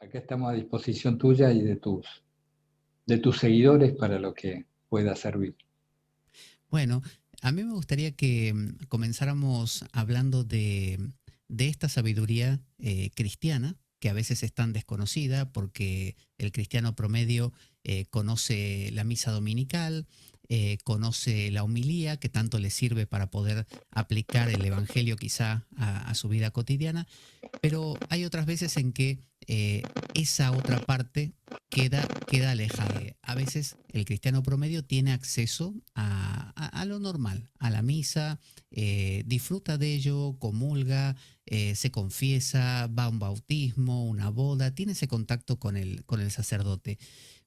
Acá estamos a disposición tuya y de tus seguidores para lo que pueda servir. Bueno, a mí me gustaría que comenzáramos hablando de esta sabiduría cristiana, que a veces es tan desconocida porque el cristiano promedio conoce la misa dominical, conoce la homilía, que tanto le sirve para poder aplicar el evangelio quizá a su vida cotidiana, pero hay otras veces en que esa otra parte queda alejada. A veces el cristiano promedio tiene acceso a lo normal, a la misa, disfruta de ello, comulga, se confiesa, va a un bautismo, una boda, tiene ese contacto con el sacerdote.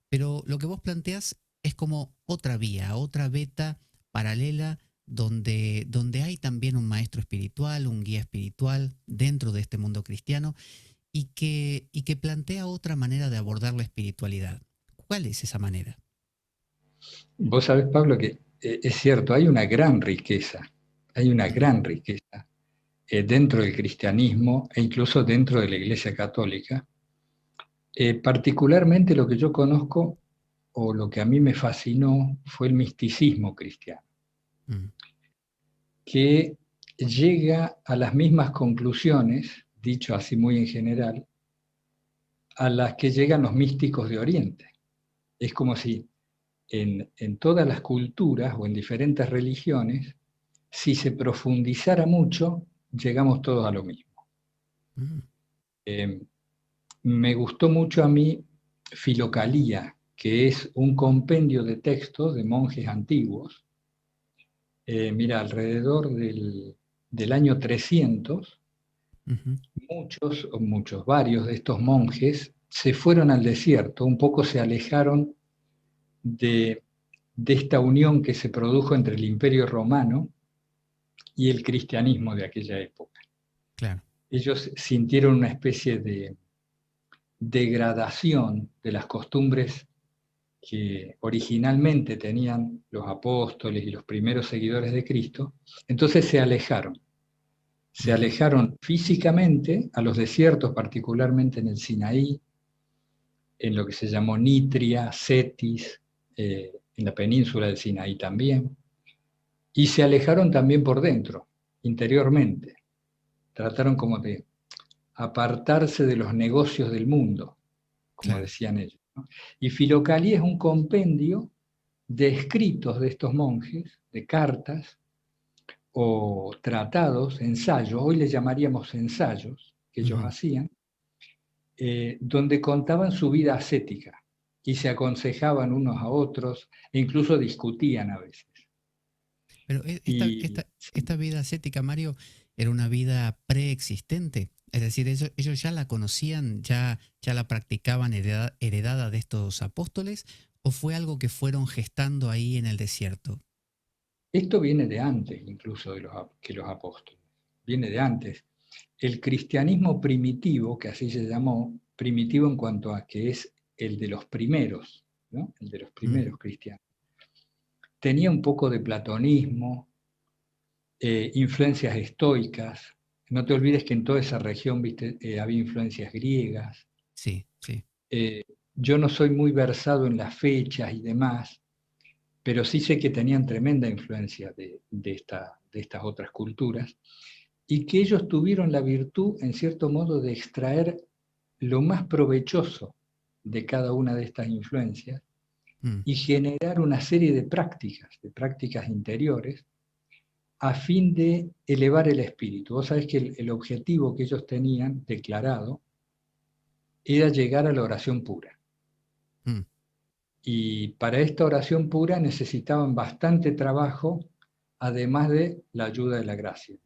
Pero lo que vos planteás es como otra vía, otra beta paralela donde hay también un maestro espiritual, un guía espiritual dentro de este mundo cristiano y que plantea otra manera de abordar la espiritualidad. ¿Cuál es esa manera? Vos sabés, Pablo, que es cierto, hay una gran riqueza dentro del cristianismo e incluso dentro de la Iglesia Católica. Particularmente lo que yo conozco o lo que a mí me fascinó fue el misticismo cristiano, Mm, que llega a las mismas conclusiones, dicho así muy en general, a las que llegan los místicos de Oriente. Es como si en todas las culturas o en diferentes religiones, si se profundizara mucho, llegamos todos a lo mismo. mm, Eh, Me gustó mucho a mí Filocalía, que es un compendio de textos de monjes antiguos. Mira, alrededor del año 300, ujú, varios de estos monjes se fueron al desierto, un poco se alejaron de, de esta unión que se produjo entre el Imperio Romano y el cristianismo de aquella época. claro. Ellos sintieron una especie de degradación de las costumbres que originalmente tenían los apóstoles y los primeros seguidores de Cristo, entonces se Ujú, alejaron físicamente a los desiertos, particularmente en el Sinaí, en lo que se llamó Nitria, Cetis, en la península del Sinaí también, y se alejaron también por dentro, interiormente. Trataron como de apartarse de los negocios del mundo, como claro. decían ellos, ¿no? Y Filocalía es un compendio de escritos de estos monjes, de cartas o tratados, ensayos, hoy le llamaríamos ensayos que ellos Ujú. hacían, donde contaban su vida ascética y se aconsejaban unos a otros e incluso discutían a veces. Pero Y esta vida ascética, Mario, era una vida preexistente. Es decir, ellos ya la conocían, ya la practicaban heredada de estos apóstoles, o fue algo que fueron gestando ahí en el desierto. esto viene de antes incluso que los apóstoles, viene de antes. El cristianismo primitivo, que así se llamó, primitivo en cuanto a que es el de los primeros, ¿no? El de los Mm, primeros cristianos, tenía un poco de platonismo, influencias estoicas. No te olvides que en toda esa región, viste, había influencias griegas. sí, sí. Eh, yo no soy muy versado en las fechas y demás, pero sí sé que tenían tremenda influencia de estas otras culturas y que ellos tuvieron la virtud, en cierto modo, de extraer lo más provechoso de cada una de estas influencias Mm, y generar una serie de prácticas interiores, a fin de elevar el espíritu. Vos sabés que el objetivo que ellos tenían declarado era llegar a la oración pura. mm, Y para esta oración pura necesitaban bastante trabajo, además de la ayuda de la gracia,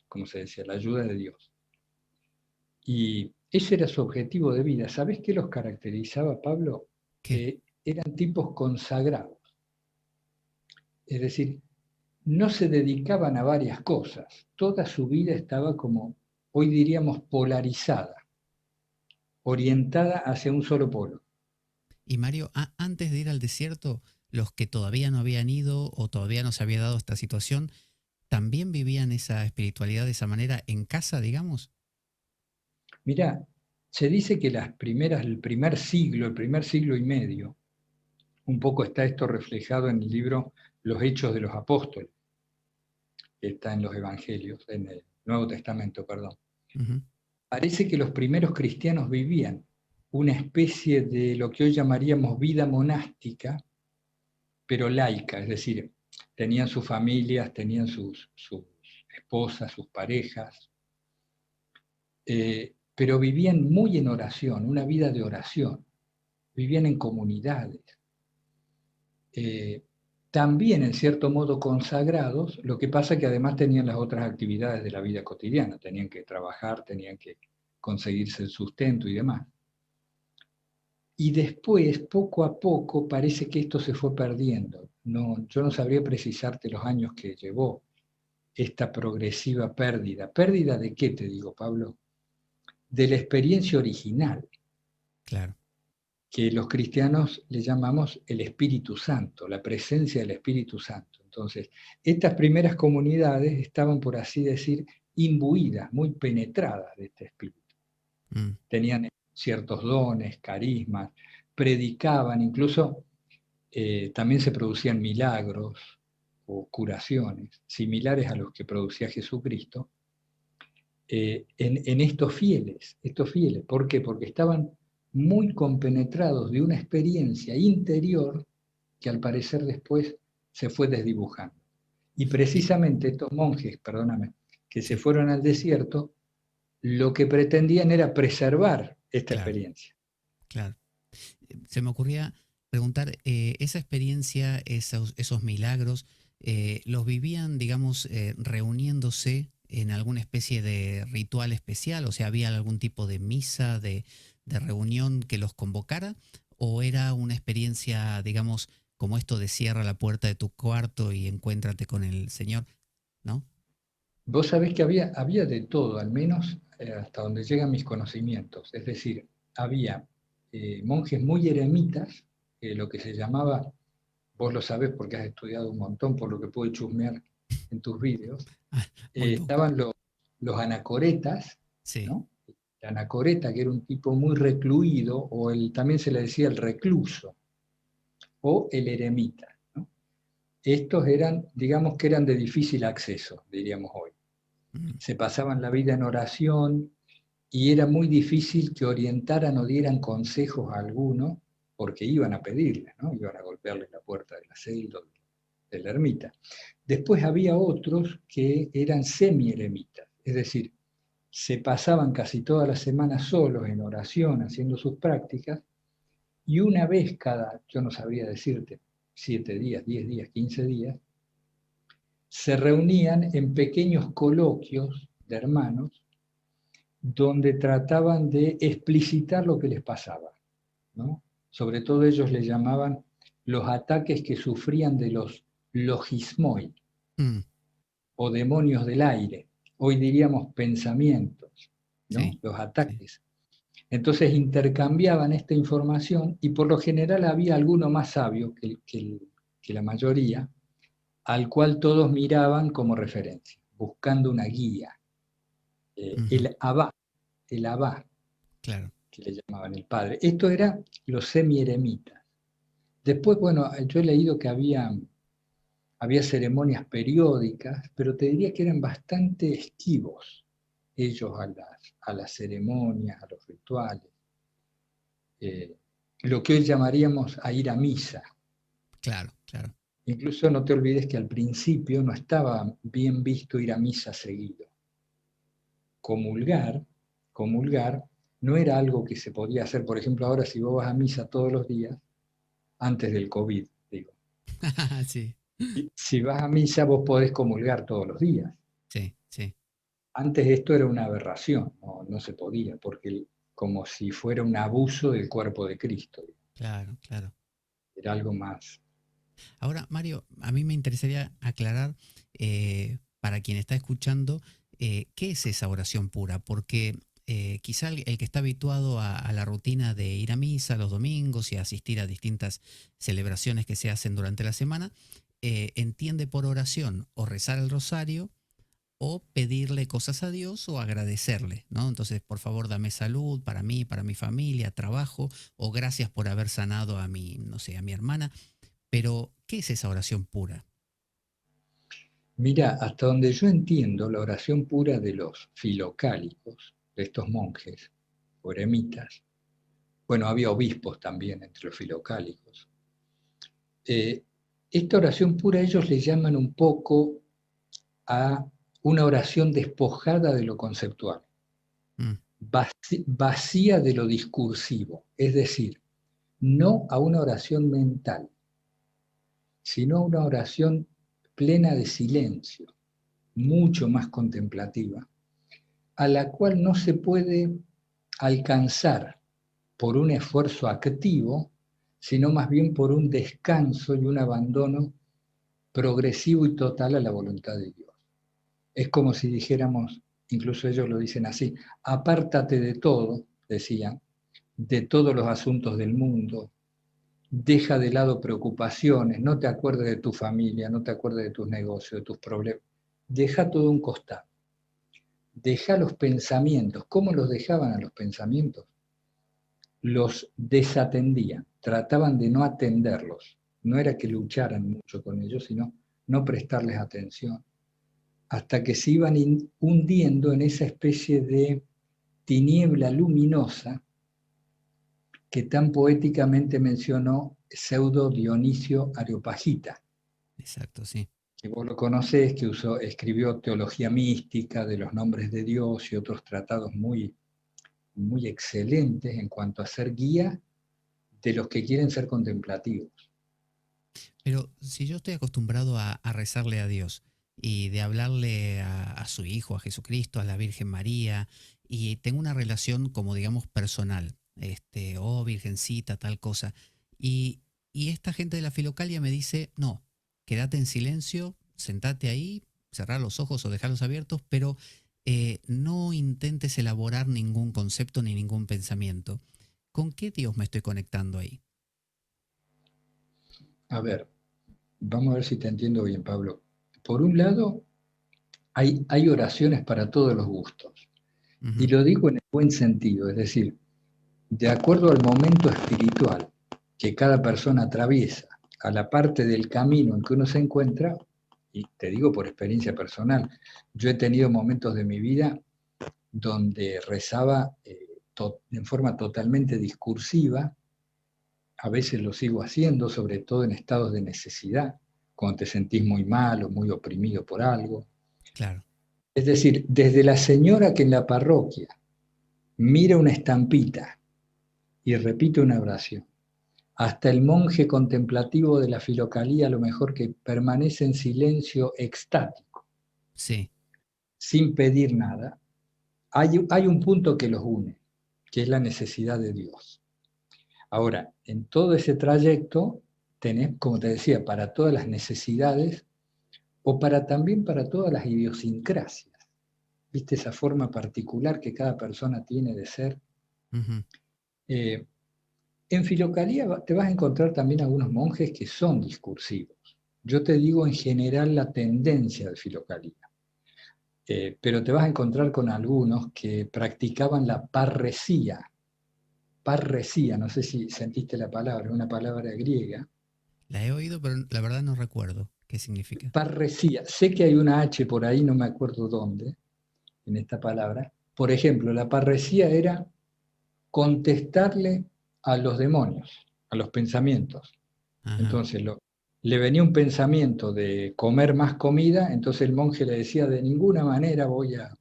como se decía, la ayuda de Dios. Y ese era su objetivo de vida. ¿Sabés qué los caracterizaba, Pablo? ¿qué? Eran tipos consagrados. Es decir, no se dedicaban a varias cosas. Toda su vida estaba como, hoy diríamos, polarizada, orientada hacia un solo polo. Y Mario, antes de ir al desierto, los que todavía no habían ido o todavía no se había dado esta situación, ¿también vivían esa espiritualidad de esa manera en casa, digamos? Mirá, Se dice que el primer siglo y medio, un poco está esto reflejado en el libro Los Hechos de los Apóstoles, que está en los Evangelios, en el Nuevo Testamento, perdón. Ujú. Parece que los primeros cristianos vivían una especie de lo que hoy llamaríamos vida monástica, pero laica, es decir, tenían sus familias, tenían sus esposas, sus parejas, pero vivían muy en oración, una vida de oración, vivían en comunidades, eh, también en cierto modo consagrados, lo que pasa que además tenían las otras actividades de la vida cotidiana, tenían que trabajar, tenían que conseguirse el sustento y demás. Y después, poco a poco, parece que esto se fue perdiendo. No, yo no sabría precisarte los años que llevó esta progresiva pérdida. ¿Pérdida de qué, te digo, Pablo? De la experiencia original, Claro. que los cristianos le llamamos el Espíritu Santo, la presencia del Espíritu Santo. Entonces, estas primeras comunidades estaban, por así decir, imbuidas, muy penetradas de este Espíritu. Mm. Tenían ciertos dones, carismas, predicaban, incluso también se producían milagros o curaciones similares a los que producía Jesucristo en estos fieles, estos fieles. ¿Por qué? Porque estaban muy compenetrados de una experiencia interior que al parecer después se fue desdibujando. Y Y, precisamente estos monjes, perdóname, que se sí, fueron al desierto, lo que pretendían era preservar esta claro, experiencia. claro. Se me ocurría preguntar, esa experiencia, esos milagros, ¿los vivían, digamos, reuniéndose en alguna especie de ritual especial? O sea, ¿había algún tipo de misa, de reunión que los convocara? ¿O era una experiencia, digamos, como esto de cierra la puerta de tu cuarto y encuéntrate con el Señor? ¿No? Vos sabés que había de todo, al menos hasta donde llegan mis conocimientos. Es decir, había monjes muy eremitas, lo que se llamaba, vos lo sabés porque has estudiado un montón, por lo que pude chusmear en tus vídeos, Ah, muy poco. estaban los anacoretas, Sí, ¿no? El anacoreta, que era un tipo muy recluido, o también se le decía el recluso, o el eremita, ¿no? Estos eran, digamos que eran de difícil acceso, diríamos hoy. mm, Se pasaban la vida en oración y era muy difícil que orientaran o dieran consejos a alguno porque iban a pedirle, ¿no? Iban a golpearle la puerta de la celda, de la ermita. Después había otros que eran semi-eremitas, es decir, se pasaban casi toda la semana solos en oración, haciendo sus prácticas, y una vez cada, yo no sabría decirte, 7 días, 10 días, 15 días, se reunían en pequeños coloquios de hermanos donde trataban de explicitar lo que les pasaba, ¿no? Sobre todo ellos le llamaban los ataques que sufrían de los logismoi, mm, o demonios del aire, hoy diríamos pensamientos, ¿no? sí, Los sí. ataques. Entonces intercambiaban esta información y por lo general había alguno más sabio que la mayoría, al cual todos miraban como referencia, buscando una guía. Ujú, El Abá, claro. que le llamaban el padre. Esto era los semi-eremitas. Después, bueno, yo he leído que había ceremonias periódicas, pero te diría que eran bastante esquivos ellos a las ceremonias, a los rituales, eh, lo que hoy llamaríamos a ir a misa. Claro, claro. Incluso no te olvides que al principio no estaba bien visto ir a misa seguido. Comulgar, comulgar no era algo que se podía hacer. Por ejemplo, ahora si vos vas a misa todos los días, antes del COVID, digo, Sí, si vas a misa vos podés comulgar todos los días. sí, sí, Antes esto era una aberración, no se podía, porque como si fuera un abuso del cuerpo de Cristo, claro, claro. era algo más. Ahora, Mario, a mí me interesaría aclarar para quien está escuchando qué es esa oración pura, porque quizá el que está habituado a la rutina de ir a misa los domingos y asistir a distintas celebraciones que se hacen durante la semana, entiende por oración o rezar el rosario o pedirle cosas a Dios o agradecerle, ¿no? Entonces, por favor, dame salud para mí, para mi familia, trabajo, o gracias por haber sanado a mi, no sé, a mi hermana. Pero, ¿qué es esa oración pura? Mira, hasta donde yo entiendo, la oración pura de los filocálicos, de estos monjes o eremitas, bueno, había obispos también entre los filocálicos, eh, esta oración pura ellos le llaman un poco a una oración despojada de lo conceptual, Mm, vacía de lo discursivo, es decir, no a una oración mental, sino a una oración plena de silencio, mucho más contemplativa, a la cual no se puede alcanzar por un esfuerzo activo, sino más bien por un descanso y un abandono progresivo y total a la voluntad de Dios. Es como si dijéramos, incluso ellos lo dicen así, apártate de todo, decían, de todos los asuntos del mundo, deja de lado preocupaciones, no te acuerdes de tu familia, no te acuerdes de tus negocios, de tus problemas, deja todo a un costado, deja los pensamientos. ¿Cómo los dejaban a los pensamientos? Los desatendían, trataban de no atenderlos. No era que lucharan mucho con ellos, sino no prestarles atención, hasta que se iban hundiendo en esa especie de tiniebla luminosa que tan poéticamente mencionó Pseudo Dionisio Areopagita, exacto, sí. que vos lo conocés, que escribió Teología Mística de los Nombres de Dios y otros tratados muy, muy excelentes en cuanto a ser guía de los que quieren ser contemplativos. Pero si yo estoy acostumbrado a rezarle a Dios y de hablarle a su Hijo, a Jesucristo, a la Virgen María, y tengo una relación como digamos personal, oh Virgencita, tal cosa, y, y esta gente de la Filocalia me dice, no, quédate en silencio, sentate ahí, cerrar los ojos o dejarlos abiertos, pero no intentes elaborar ningún concepto ni ningún pensamiento. ¿Con qué Dios me estoy conectando ahí? A ver, vamos a ver si te entiendo bien, Pablo. Por un lado, hay oraciones para todos los gustos. Y Ujú, lo digo en el buen sentido, es decir, de acuerdo al momento espiritual que cada persona atraviesa, a la parte del camino en que uno se encuentra, y te digo por experiencia personal, yo he tenido momentos de mi vida donde rezaba en forma totalmente discursiva, a veces lo sigo haciendo, sobre todo en estados de necesidad, cuando te sentís muy mal o muy oprimido por algo. claro, Es decir, desde la señora que en la parroquia mira una estampita y repite una oración, hasta el monje contemplativo de la filocalía, a lo mejor que permanece en silencio extático, sí. sin pedir nada, hay un punto que los une, que es la necesidad de Dios. Ahora, en todo ese trayecto tenés, como te decía, para todas las necesidades o también para todas las idiosincrasias. ¿Viste esa forma particular que cada persona tiene de ser? Ujú. Eh, en Filocalía te vas a encontrar también algunos monjes que son discursivos. Yo te digo en general la tendencia de Filocalía, pero te vas a encontrar con algunos que practicaban la parresía. Parresía, no sé si sentiste la palabra, una palabra griega. La he oído, pero la verdad no recuerdo qué significa. Parresía, sé que hay una H por ahí, no me acuerdo dónde, en esta palabra. Por ejemplo, la parresía era contestarle a los demonios, a los pensamientos. Ajá, Entonces le venía un pensamiento de comer más comida, entonces el monje le decía, de ninguna manera voy a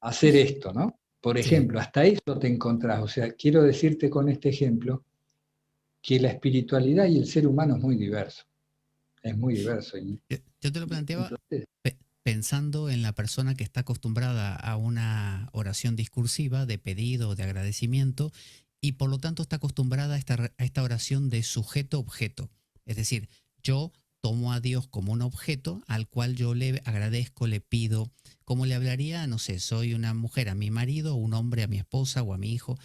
hacer esto, ¿no? Por sí. ejemplo, hasta eso te encontrás. O sea, quiero decirte con este ejemplo que la espiritualidad y el ser humano es muy diverso. Yo te lo planteaba Entonces, pensando en la persona que está acostumbrada a una oración discursiva de pedido, de agradecimiento, y por lo tanto está acostumbrada a esta oración de sujeto-objeto. Es decir, yo tomo a Dios como un objeto al cual yo le agradezco, le pido, como le hablaría, no sé, soy una mujer a mi marido, un hombre a mi esposa o a mi hijo.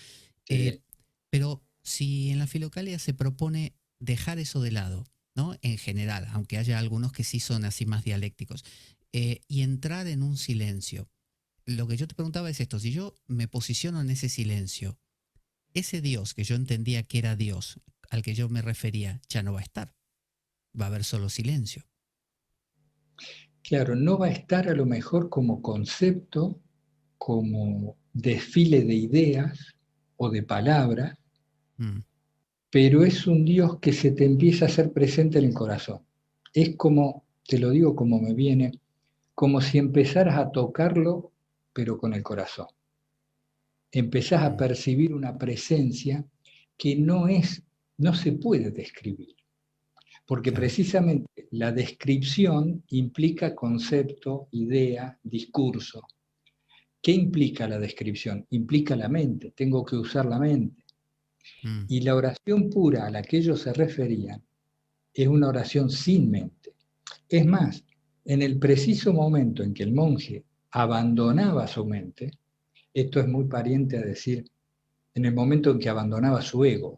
Eh, sí, pero si en la filocalia se propone dejar eso de lado, ¿no? En general, aunque haya algunos que sí son así más dialécticos, y entrar en un silencio. Lo que yo te preguntaba es esto, si yo me posiciono en ese silencio, ese Dios que yo entendía que era Dios, al que yo me refería, ya no va a estar, va a haber solo silencio. Claro, no va a estar a lo mejor como concepto, como desfile de ideas o de palabras, Mm, pero es un Dios que se te empieza a hacer presente en el corazón. Es como, te lo digo como me viene, como si empezaras a tocarlo, pero con el corazón. Empezás a mm, percibir una presencia que no se puede describir, porque claro. precisamente la descripción implica concepto, idea, discurso. ¿Qué implica la descripción? Implica la mente, tengo que usar la mente. Mm, Y la oración pura a la que ellos se referían es una oración sin mente. Es más, en el preciso momento en que el monje abandonaba su mente, esto es muy pariente a decir, en el momento en que abandonaba su ego,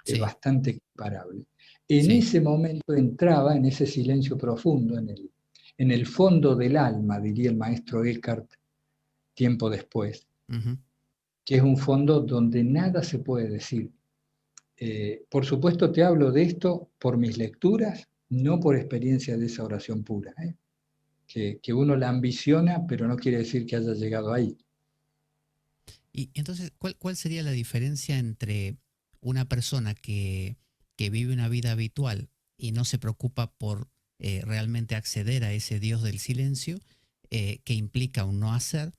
es sí, bastante equiparable. En sí. ese momento entraba en ese silencio profundo, en el fondo del alma, diría el maestro Eckhart tiempo después, Ujú. que es un fondo donde nada se puede decir. Por supuesto te hablo de esto por mis lecturas, no por experiencia de esa oración pura, ¿eh? Que uno la ambiciona, pero no quiere decir que haya llegado ahí. Y entonces, ¿cuál sería la diferencia entre una persona que vive una vida habitual y no se preocupa por realmente acceder a ese Dios del silencio, que implica un no hacer,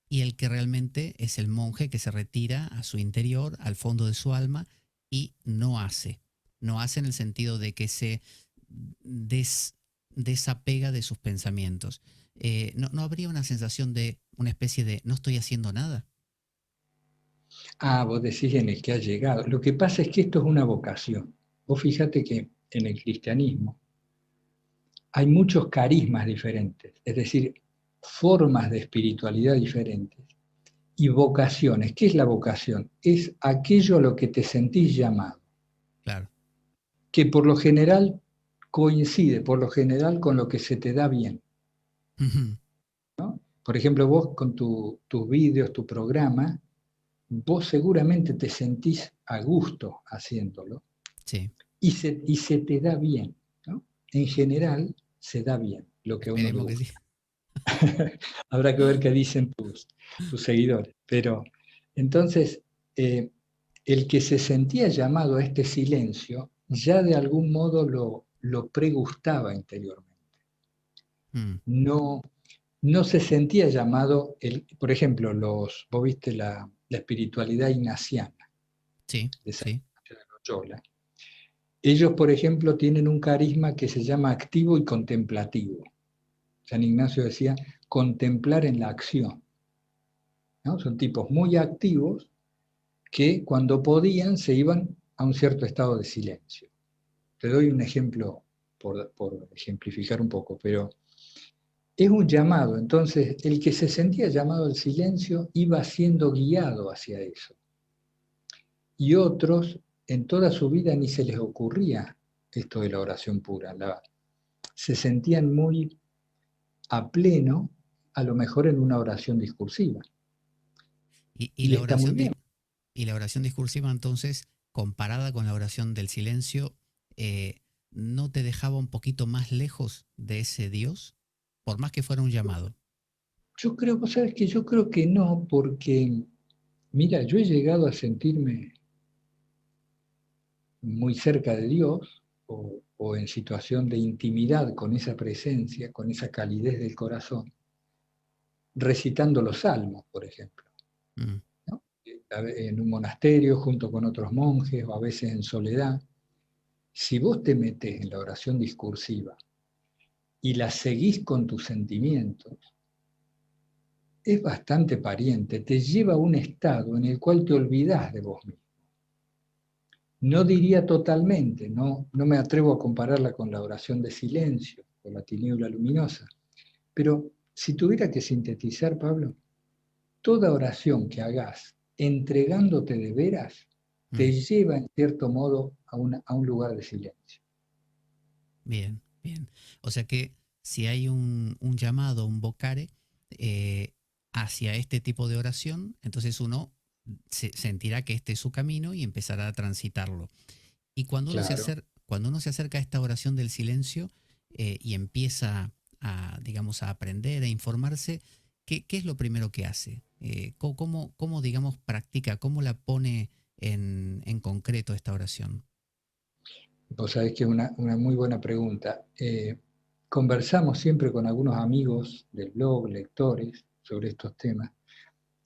y el que realmente es el monje que se retira a su interior, al fondo de su alma, y no hace? No hace en el sentido de que se des- desapega de sus pensamientos. ¿No habría una sensación de una especie de no estoy haciendo nada? Ah, vos decís en el que ha llegado. Lo que pasa es que esto es una vocación. Vos fíjate que en el cristianismo hay muchos carismas diferentes, es decir, formas de espiritualidad diferentes y vocaciones. ¿Qué es la vocación? Es aquello a lo que te sentís llamado, Claro. que por lo general coincide, por lo general, con lo que se te da bien. Ujú. Por ejemplo, vos con tus vídeos, tu programa, vos seguramente te sentís a gusto haciéndolo Sí, y se te da bien, ¿no? En general, se da bien lo que a uno le esperemos que sí. gusta. Habrá que ver qué dicen tus seguidores. Pero entonces, eh, el que se sentía llamado a este silencio ya de algún modo lo pregustaba interiormente. Mm, No, no se sentía llamado, por ejemplo, vos viste la espiritualidad ignaciana sí, de San sí. Ignacio de Loyola. Ellos, por ejemplo, tienen un carisma que se llama activo y contemplativo. San Ignacio decía, contemplar en la acción, ¿no? Son tipos muy activos que cuando podían se iban a un cierto estado de silencio. Te doy un ejemplo por ejemplificar un poco, pero es un llamado. Entonces, el que se sentía llamado al silencio iba siendo guiado hacia eso. Y otros, en toda su vida ni se les ocurría esto de la oración pura. Se sentían muy a pleno, a lo mejor en una oración discursiva. Y Y la está muy oración bien. y la oración discursiva, entonces, comparada con la oración del silencio, ¿no te dejaba un poquito más lejos de ese Dios? Por más que fuera un llamado. Yo creo, vos sabes que yo creo que no, porque, mira, yo he llegado a sentirme muy cerca de Dios o en situación de intimidad con esa presencia, con esa calidez del corazón, recitando los salmos, por ejemplo, Mm, ¿no? En un monasterio junto con otros monjes o a veces en soledad. Si vos te metés en la oración discursiva y la seguís con tus sentimientos, es bastante pariente, te lleva a un estado en el cual te olvidás de vos mismo. No diría totalmente, no me atrevo a compararla con la oración de silencio o la tiniebla luminosa, pero si tuviera que sintetizar, Pablo, toda oración que hagas entregándote de veras te mm. lleva en cierto modo a un lugar de silencio. Bien, bien. O sea que si hay un llamado, un vocare, eh, hacia este tipo de oración, entonces uno sentirá que este es su camino y empezará a transitarlo. Y Claro. cuando uno se acerca a esta oración del silencio y empieza a, digamos, a aprender, a informarse, ¿qué es lo primero que hace? ¿Cómo, digamos, practica, cómo la pone en concreto esta oración? Vos sabés que es una muy buena pregunta. Conversamos siempre con algunos amigos del blog, lectores, sobre estos temas.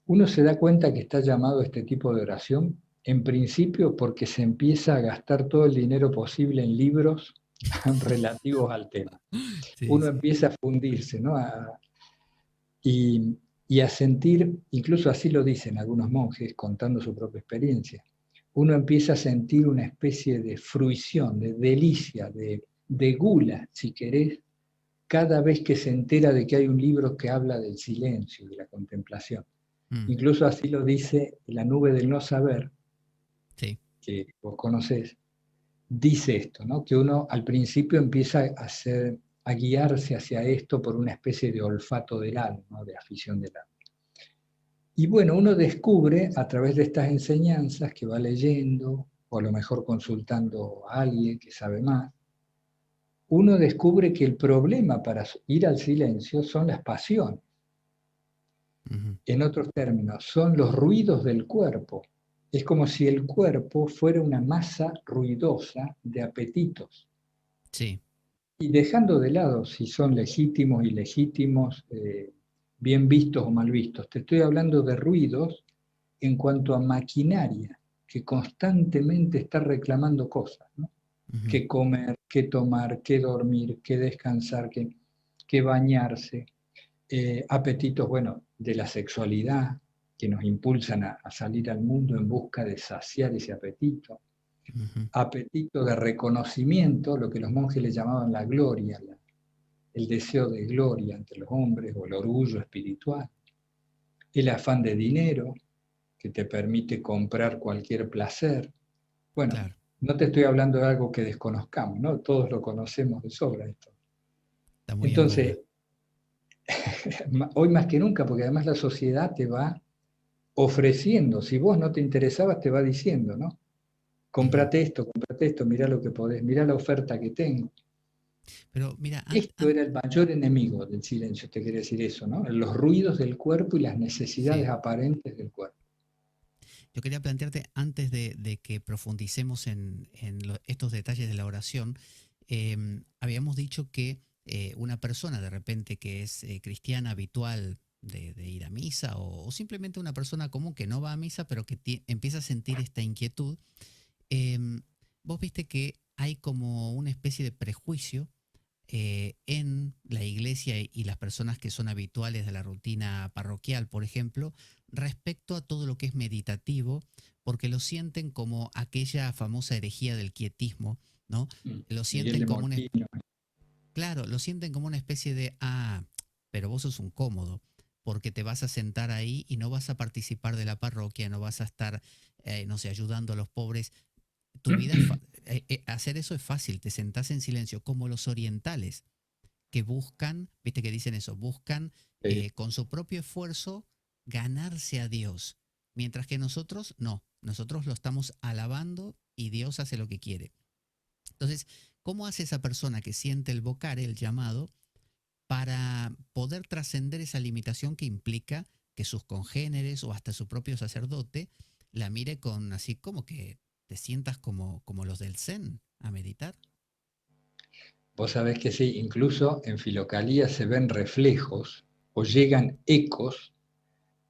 Uno se da cuenta que está llamado a este tipo de oración, en principio porque se empieza a gastar todo el dinero posible en libros relativos al tema. Sí, Uno sí. empieza a fundirse, ¿no? Y, y a sentir, incluso así lo dicen algunos monjes contando su propia experiencia, uno empieza a sentir una especie de fruición, de delicia, de gula, si querés, cada vez que se entera de que hay un libro que habla del silencio, de la contemplación. Mm, Incluso así lo dice La nube del no saber, sí. que vos conocés, dice esto, ¿no? Que uno al principio empieza a guiarse hacia esto por una especie de olfato del alma, ¿no? De afición del alma. Y bueno, uno descubre a través de estas enseñanzas que va leyendo, o a lo mejor consultando a alguien que sabe más, uno descubre que el problema para ir al silencio son las pasiones. Ujú. En otros términos, son los ruidos del cuerpo. Es como si el cuerpo fuera una masa ruidosa de apetitos. Sí. Y dejando de lado si son legítimos, ilegítimos, bien vistos o mal vistos, te estoy hablando de ruidos en cuanto a maquinaria que constantemente está reclamando cosas, ¿no? Ujú. Qué comer, qué tomar, qué dormir, qué descansar, qué bañarse, apetitos, bueno, de la sexualidad que nos impulsan a salir al mundo en busca de saciar ese apetito, Ujú. apetito de reconocimiento, lo que los monjes le llamaban la gloria, el deseo de gloria entre los hombres o el orgullo espiritual, el afán de dinero que te permite comprar cualquier placer. Bueno, Claro. no te estoy hablando de algo que desconozcamos, ¿no? Todos lo conocemos de sobra esto. Está muy en Entonces, boga. hoy más que nunca, porque además la sociedad te va ofreciendo, si vos no te interesabas, te va diciendo, ¿no? Ujú. Comprate esto, mirá lo que podés, mirá la oferta que tengo. Pero mira, Esto era el mayor enemigo del silencio, te quería decir eso, ¿no? Los ruidos del cuerpo y las necesidades sí. aparentes del cuerpo. Yo quería plantearte, antes de que profundicemos en estos detalles de la oración, habíamos dicho que una persona de repente que es cristiana habitual de ir a misa o simplemente una persona común que no va a misa pero que empieza a sentir esta inquietud, em, vos viste que hay como una especie de prejuicio en la iglesia y las personas que son habituales de la rutina parroquial, por ejemplo, respecto a todo lo que es meditativo, porque lo sienten como aquella famosa herejía del quietismo, ¿no? Lo Miguel sienten de como una, Molino. claro, lo sienten como una especie de, pero vos sos un cómodo, porque te vas a sentar ahí y no vas a participar de la parroquia, no vas a estar, no sé, ayudando a los pobres. Tu vida hacer eso es fácil, te sentás en silencio, como los orientales que buscan, viste que dicen eso, buscan con su propio esfuerzo ganarse a Dios, mientras que nosotros no, nosotros lo estamos alabando y Dios hace lo que quiere. Entonces, ¿cómo hace esa persona que siente el vocare, el llamado, para poder trascender esa limitación que implica que sus congéneres o hasta su propio sacerdote la mire con así como que te sientas como los del Zen a meditar? Vos sabés que sí, incluso en Filocalía se ven reflejos o llegan ecos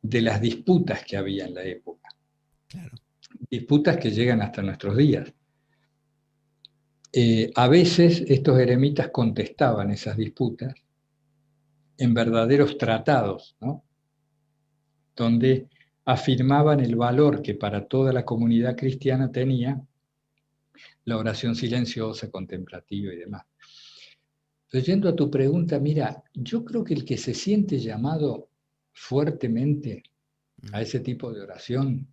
de las disputas que había en la época, Claro. disputas que llegan hasta nuestros días. A veces estos eremitas contestaban esas disputas en verdaderos tratados, ¿no? Donde afirmaban el valor que para toda la comunidad cristiana tenía la oración silenciosa, contemplativa y demás. Pero yendo a tu pregunta, mira, yo creo que el que se siente llamado fuertemente a Mm, ese tipo de oración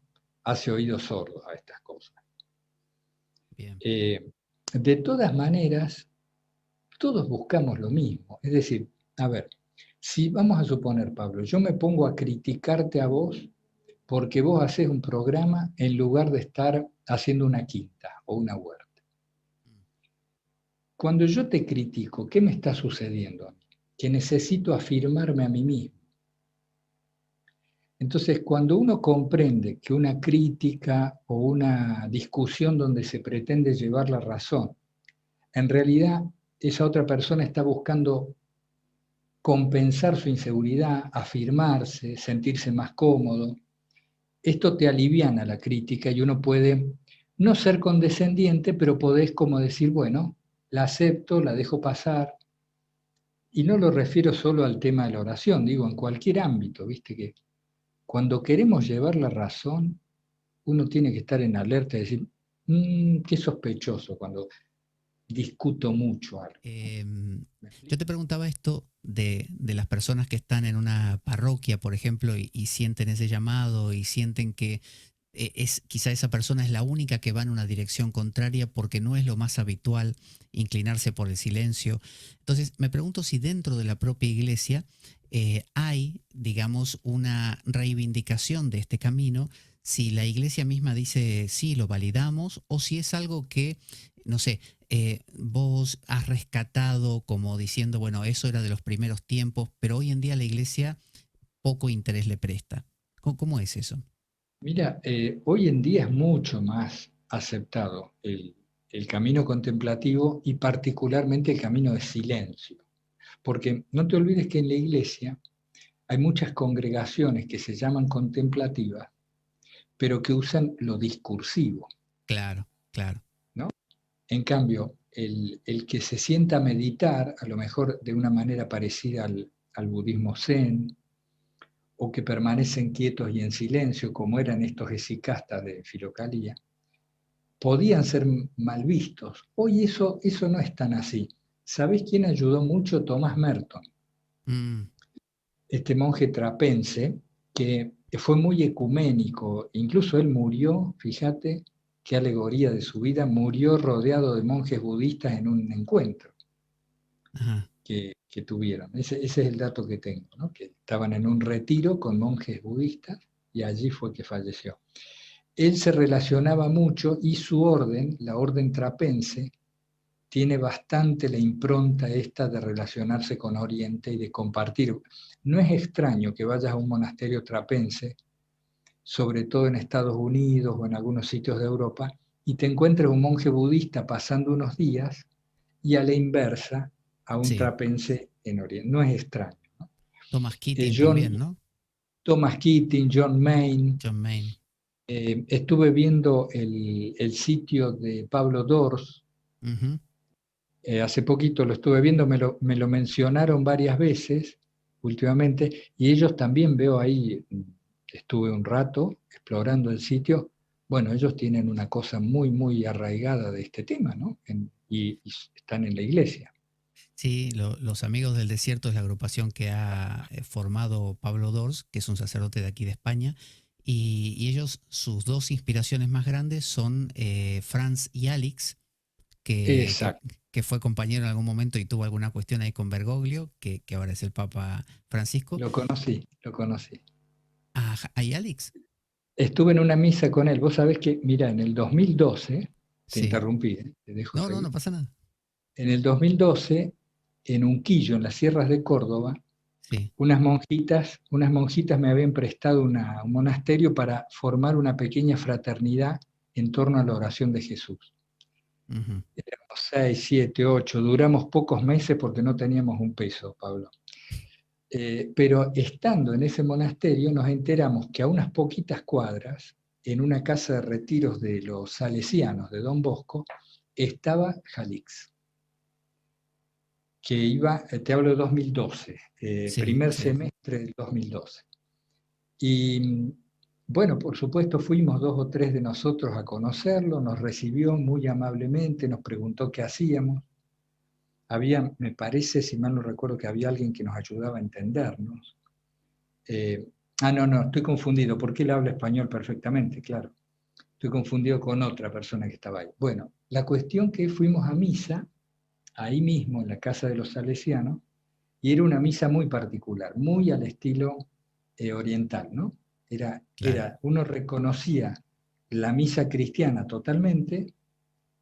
hace oídos sordos a estas cosas. bien. Eh, de todas maneras, todos buscamos lo mismo. Es decir, a ver, si vamos a suponer, Pablo, yo me pongo a criticarte a vos porque vos haces un programa en lugar de estar haciendo una quinta o una huerta. Cuando yo te critico, ¿qué me está sucediendo a mí? Que necesito afirmarme a mí mismo. Entonces, cuando uno comprende que una crítica o una discusión donde se pretende llevar la razón, en realidad esa otra persona está buscando compensar su inseguridad, afirmarse, sentirse más cómodo, esto te aliviana la crítica y uno puede no ser condescendiente, pero podés como decir, bueno, la acepto, la dejo pasar. Y no lo refiero solo al tema de la oración, digo, en cualquier ámbito, viste que cuando queremos llevar la razón, uno tiene que estar en alerta y decir, qué sospechoso cuando discuto mucho algo. Yo te preguntaba esto de las personas que están en una parroquia, por ejemplo, y sienten ese llamado y sienten que quizá esa persona es la única que va en una dirección contraria porque no es lo más habitual inclinarse por el silencio. Entonces, me pregunto si dentro de la propia iglesia hay, digamos, una reivindicación de este camino, si la iglesia misma dice sí, lo validamos, o si es algo que, no sé, vos has rescatado como diciendo, bueno, eso era de los primeros tiempos, pero hoy en día la iglesia poco interés le presta. ¿Cómo es eso? Mira, hoy en día es mucho más aceptado el camino contemplativo y particularmente el camino de silencio. Porque no te olvides que en la iglesia hay muchas congregaciones que se llaman contemplativas, pero que usan lo discursivo, Claro, claro. ¿no? En cambio, el que se sienta a meditar, a lo mejor de una manera parecida al budismo zen, o que permanecen quietos y en silencio, como eran estos esicastas de Filocalía, podían ser mal vistos. Hoy eso no es tan así. ¿Sabés quién ayudó mucho? Tomás Merton, Mm, este monje trapense que fue muy ecuménico. Incluso él murió, fíjate qué alegoría de su vida, murió rodeado de monjes budistas en un encuentro ajá. que tuvieron. Ese es el dato que tengo, ¿no? Que estaban en un retiro con monjes budistas y allí fue que falleció. Él se relacionaba mucho y su orden, la orden trapense, tiene bastante la impronta esta de relacionarse con Oriente y de compartir. No es extraño que vayas a un monasterio trapense, sobre todo en Estados Unidos o en algunos sitios de Europa, y te encuentres un monje budista pasando unos días y a la inversa a un Sí. trapense en Oriente. No es extraño, ¿no? Thomas Keating John, también, ¿no? Thomas Keating, John Main. John Main. Estuve viendo el sitio de Pablo Dors. Ujú. Hace poquito lo estuve viendo, me lo mencionaron varias veces últimamente, y ellos también veo ahí, estuve un rato explorando el sitio. Bueno, ellos tienen una cosa muy, muy arraigada de este tema, ¿no? Y están en la iglesia. Sí, los Amigos del Desierto es la agrupación que ha formado Pablo Dors, que es un sacerdote de aquí de España, y ellos, sus dos inspiraciones más grandes son Franz y Alix, que, que- Exacto, que fue compañero en algún momento y tuvo alguna cuestión ahí con Bergoglio, que ahora es el Papa Francisco. lo conocí, lo conocí. Ah, ¿hay Alix? Estuve en una misa con él. Vos sabés que, mira, en el 2012, te Sí. interrumpí, te dejo No, no, seguir. no pasa nada. En el 2012, en Unquillo, en las sierras de Córdoba, Sí. unas monjitas me habían prestado un monasterio para formar una pequeña fraternidad en torno a la oración de Jesús. Ujú. Éramos 6, 7, 8, duramos pocos meses porque no teníamos un peso, Pablo. Pero estando en ese monasterio nos enteramos que a unas poquitas cuadras, en una casa de retiros de los salesianos de Don Bosco, estaba Jalix, que iba, te hablo de 2012, Sí, primer sí. semestre del 2012. Y bueno, por supuesto fuimos dos o tres de nosotros a conocerlo, nos recibió muy amablemente, nos preguntó qué hacíamos. Había, me parece, si mal no recuerdo, que había alguien que nos ayudaba a entendernos. No, estoy confundido, porque él habla español perfectamente, claro. Estoy confundido con otra persona que estaba ahí. Bueno, la cuestión que fuimos a misa ahí mismo en la casa de los salesianos, y era una misa muy particular, muy al estilo oriental, ¿no? Claro. Uno reconocía la misa cristiana totalmente,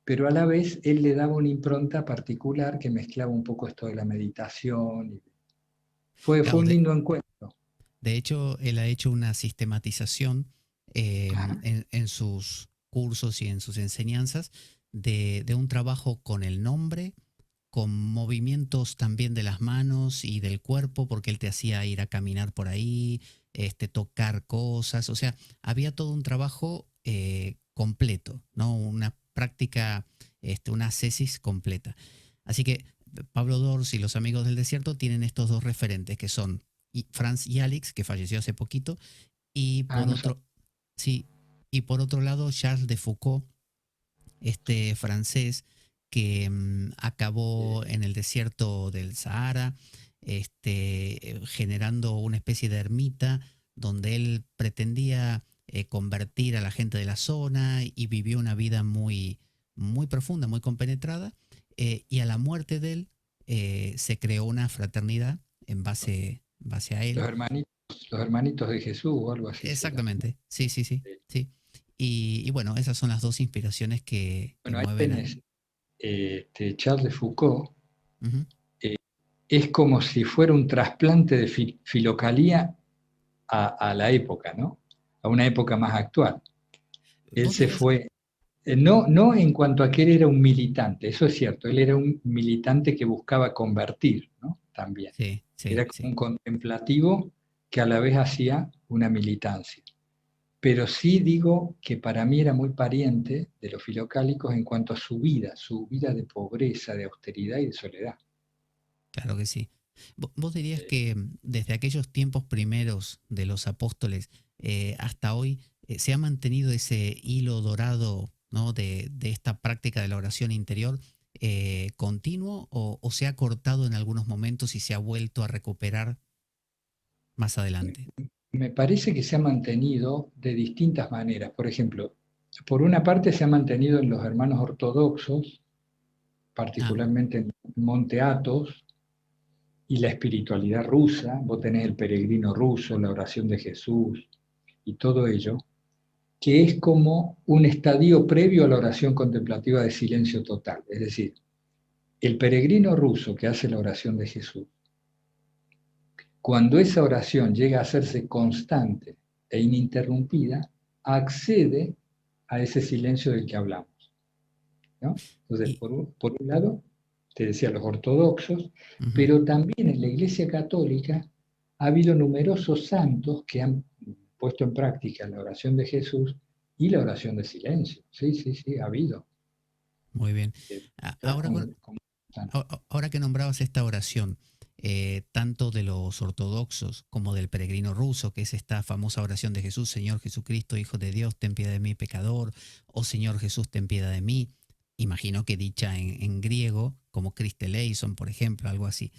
pero a la vez él le daba una impronta particular que mezclaba un poco esto de la meditación. Fue Claro, un lindo encuentro. de hecho, él ha hecho una sistematización Ajá. en sus cursos y en sus enseñanzas de un trabajo con el nombre, con movimientos también de las manos y del cuerpo, porque él te hacía ir a caminar por ahí, tocar cosas, o sea, había todo un trabajo completo, ¿no? Una práctica, una ascesis completa. Así que Pablo Dors y los Amigos del Desierto tienen estos dos referentes que son Franz Yalix, que falleció hace poquito, y Ah, por no sabía. otro, sí, y por otro lado Charles de Foucault, este francés que acabó en el desierto del Sahara, generando una especie de ermita donde él pretendía convertir a la gente de la zona y vivió una vida muy, muy profunda, muy compenetrada, y a la muerte de él se creó una fraternidad en base a él. Los hermanitos de Jesús o algo así será, ¿no? Exactamente, sí, sí, sí, sí. Y bueno, esas son las dos inspiraciones que Bueno, ahí mueven a... tenés, Charles de Foucault, Ujú. eh, es como si fuera un trasplante de filocalía a la época, ¿no? A una época más actual. Él Vos se dirías, fue, no en cuanto a que él era un militante, eso es cierto, él era un militante que buscaba convertir, ¿no? También. sí, sí, Era como sí, un contemplativo que a la vez hacía una militancia. Pero sí digo que para mí era muy pariente de los filocálicos en cuanto a su vida de pobreza, de austeridad y de soledad. claro que sí. Vos dirías que desde aquellos tiempos primeros de los apóstoles hasta hoy se ha mantenido ese hilo dorado, ¿no? de esta práctica de la oración interior continuo o se ha cortado en algunos momentos y se ha vuelto a recuperar más adelante. Me parece que se ha mantenido de distintas maneras. Por ejemplo, por una parte se ha mantenido en los hermanos ortodoxos, Ah, particularmente en Monte Athos, y la espiritualidad rusa. Vos tenés el peregrino ruso, la oración de Jesús y todo ello, que es como un estadio previo a la oración contemplativa de silencio total. Es decir, el peregrino ruso que hace la oración de Jesús, cuando esa oración llega a hacerse constante e ininterrumpida, accede a ese silencio del que hablamos, ¿no? Entonces, y, por un lado, te decía los ortodoxos, ujú. pero también en la Iglesia Católica ha habido numerosos santos que han puesto en práctica la oración de Jesús y la oración de silencio. Sí, sí, sí, ha habido. Muy bien. Estás Ahora, con santos. ahora que nombrabas esta oración, tanto de los ortodoxos como del peregrino ruso, que es esta famosa oración de Jesús, Señor Jesucristo, Hijo de Dios, ten piedad de mí, pecador, o Señor Jesús, ten piedad de mí, imagino que dicha en griego, como Christe eleison, por ejemplo, algo así.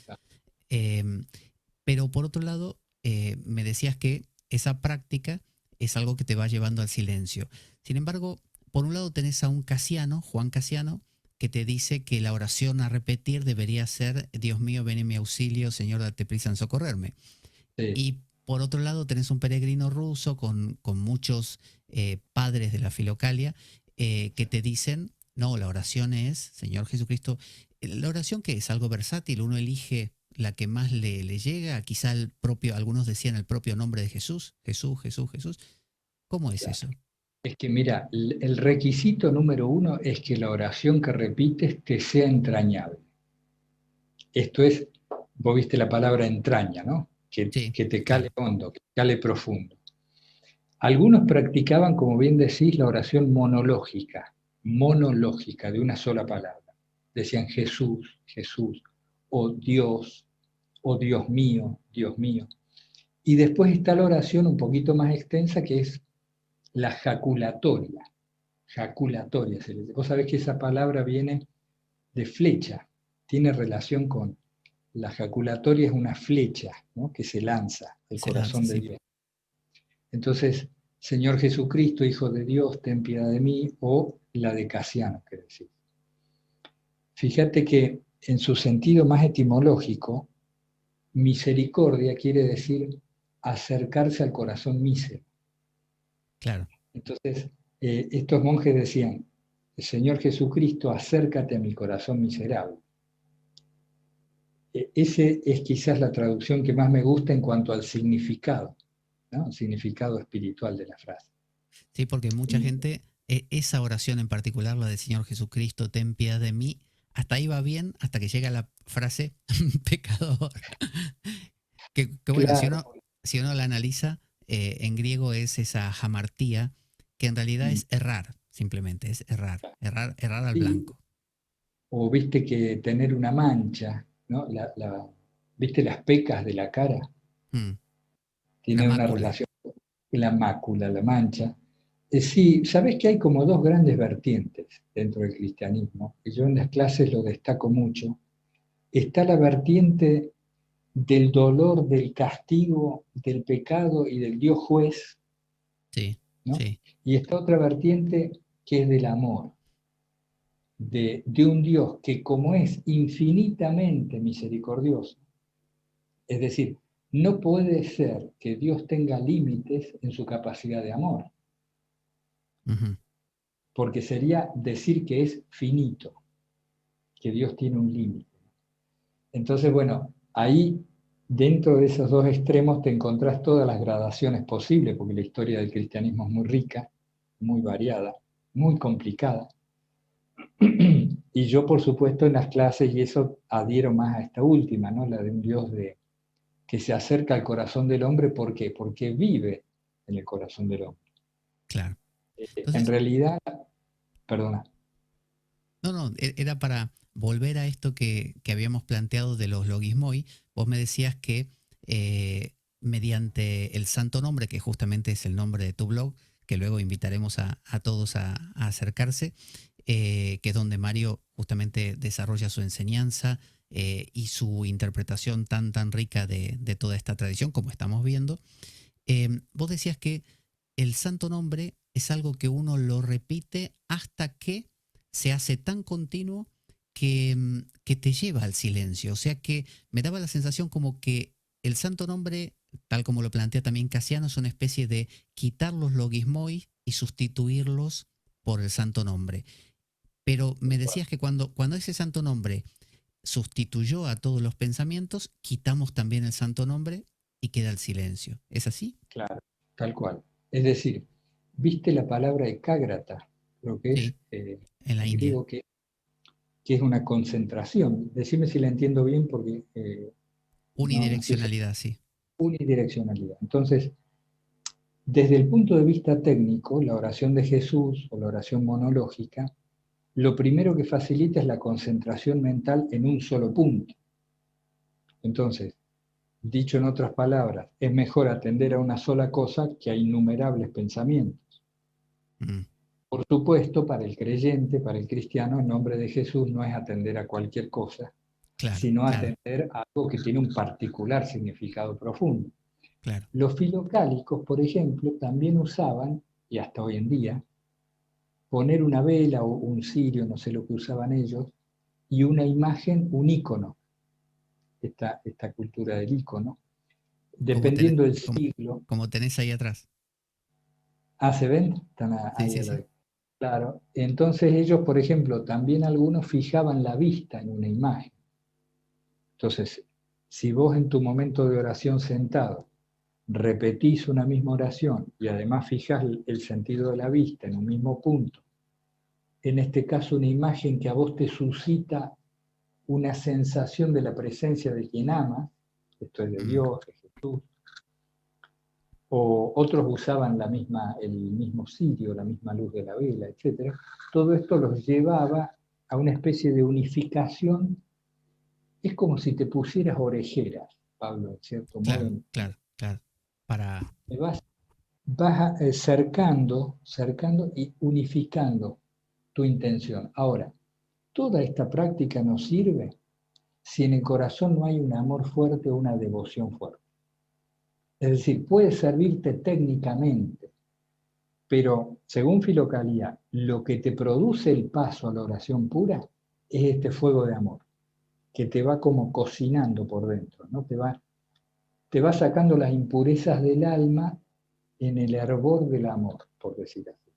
Em, pero por otro lado, me decías que esa práctica es algo que te va llevando al silencio. Sin embargo, por un lado tenés a un Casiano, Juan Casiano, que te dice que la oración a repetir debería ser, Dios mío, ven en mi auxilio, Señor, date prisa en socorrerme. Sí, Y por otro lado tenés un peregrino ruso con muchos padres de la filocalia que te dicen, no, la oración es, Señor Jesucristo, la oración que es algo versátil, uno elige la que más le llega, quizá el propio, algunos decían el propio nombre de Jesús, Jesús, Jesús, Jesús. ¿Cómo es claro. eso? Es que mira, el requisito número uno es que la oración que repites te sea entrañable. Esto es, vos viste la palabra entraña, ¿no? Sí, Que te cale claro, hondo, que te cale profundo. Algunos practicaban, como bien decís, la oración monológica, de una sola palabra. Decían Jesús, Jesús, o Dios mío, Dios mío. Y después está la oración un poquito más extensa, que es la jaculatoria. Jaculatoria. Vos sabés que esa palabra viene de flecha, tiene relación con la jaculatoria, es una flecha, ¿no? Que se lanza del se lanza, corazón de sí. Dios. Entonces, Señor Jesucristo, Hijo de Dios, ten piedad de mí, o la de Casiano, que decir. Fíjate que en su sentido más etimológico, misericordia quiere decir acercarse al corazón mísero. Claro. Entonces, estos monjes decían, Señor Jesucristo, acércate a mi corazón miserable. Ese es quizás la traducción que más me gusta en cuanto al significado, ¿no? El significado espiritual de la frase. Sí, porque mucha gente, esa oración en particular, la del Señor Jesucristo, ten piedad de mí, hasta ahí va bien, hasta que llega la frase pecador. Que bueno, Claro. si uno la analiza, en griego es esa hamartía, que en realidad es errar, simplemente, es errar al Sí, blanco. o viste que tener una mancha, ¿no? ¿Viste las pecas de la cara? Mm, la Tiene una mácula. relación con la mácula, la mancha. Sí, sabés que hay como dos grandes vertientes dentro del cristianismo, y yo en las clases lo destaco mucho. Está la vertiente del dolor, del castigo, del pecado y del Dios juez, Sí, ¿no? sí. Y está otra vertiente que es del amor, de un Dios que como es infinitamente misericordioso, es decir, no puede ser que Dios tenga límites en su capacidad de amor, Ujú. porque sería decir que es finito, que Dios tiene un límite. Entonces, bueno, ahí dentro de esos dos extremos te encontrás todas las gradaciones posibles, porque la historia del cristianismo es muy rica, muy variada, muy complicada. Y yo, por supuesto, en las clases, y eso adhiero más a esta última, ¿no? La de un Dios que se acerca al corazón del hombre, ¿por qué? Porque vive en el corazón del hombre. Claro. En Entonces, realidad, perdona, no, no, era para volver a esto que habíamos planteado de los logismoi. Vos me decías que mediante el santo nombre, que justamente es el nombre de tu blog, que luego invitaremos a todos a acercarse, que es donde Mario justamente desarrolla su enseñanza y su interpretación tan rica de toda esta tradición, como estamos viendo. Vos decías que el santo nombre es algo que uno lo repite hasta que se hace tan continuo que te lleva al silencio. O sea que me daba la sensación como que el santo nombre, tal como lo plantea también Casiano, es una especie de quitar los logismoi y sustituirlos por el santo nombre. Pero me decías que cuando ese santo nombre sustituyó a todos los pensamientos, quitamos también el santo nombre y queda el silencio. ¿Es así? claro, tal cual. Es decir, ¿viste la palabra ecágrata? Lo que es Sí, en la en India. griego, que es una concentración. Decime si la entiendo bien porque no estoy seguro. Unidireccionalidad, sí. Unidireccionalidad. Entonces, desde el punto de vista técnico, la oración de Jesús o la oración monológica, lo primero que facilita es la concentración mental en un solo punto. Entonces, dicho en otras palabras, es mejor atender a una sola cosa que a innumerables pensamientos. Mm, Por supuesto, para el creyente, para el cristiano, el nombre de Jesús no es atender a cualquier cosa, claro, sino claro, atender a algo que tiene un particular significado profundo. claro. Los filocálicos, por ejemplo, también usaban, y hasta hoy en día, poner una vela o un cirio, no sé lo que usaban ellos, y una imagen, un icono, esta cultura del icono, Como, ten- dependiendo del como, siglo. como tenés ahí atrás. Ah, ¿se ven? Están Sí, ahí sí, a sí. la. Claro. Entonces ellos, por ejemplo, también algunos fijaban la vista en una imagen. Entonces, si vos en tu momento de oración sentado repetís una misma oración y además fijás el sentido de la vista en un mismo punto, en este caso una imagen que a vos te suscita una sensación de la presencia de quien amas, esto es de Mm, Dios, de Jesús, o otros usaban el mismo cirio, la misma luz de la vela, etc. Todo esto los llevaba a una especie de unificación. Es como si te pusieras orejeras, Pablo, en cierto modo. claro, claro, claro. Para, Vas cercando y unificando tu intención. Ahora, toda esta práctica nos sirve si en el corazón no hay un amor fuerte o una devoción fuerte. Es decir, puede servirte técnicamente, pero según Filocalía, lo que te produce el paso a la oración pura es este fuego de amor. que te va como cocinando por dentro, ¿no? Te va sacando las impurezas del alma en el hervor del amor, por decir así.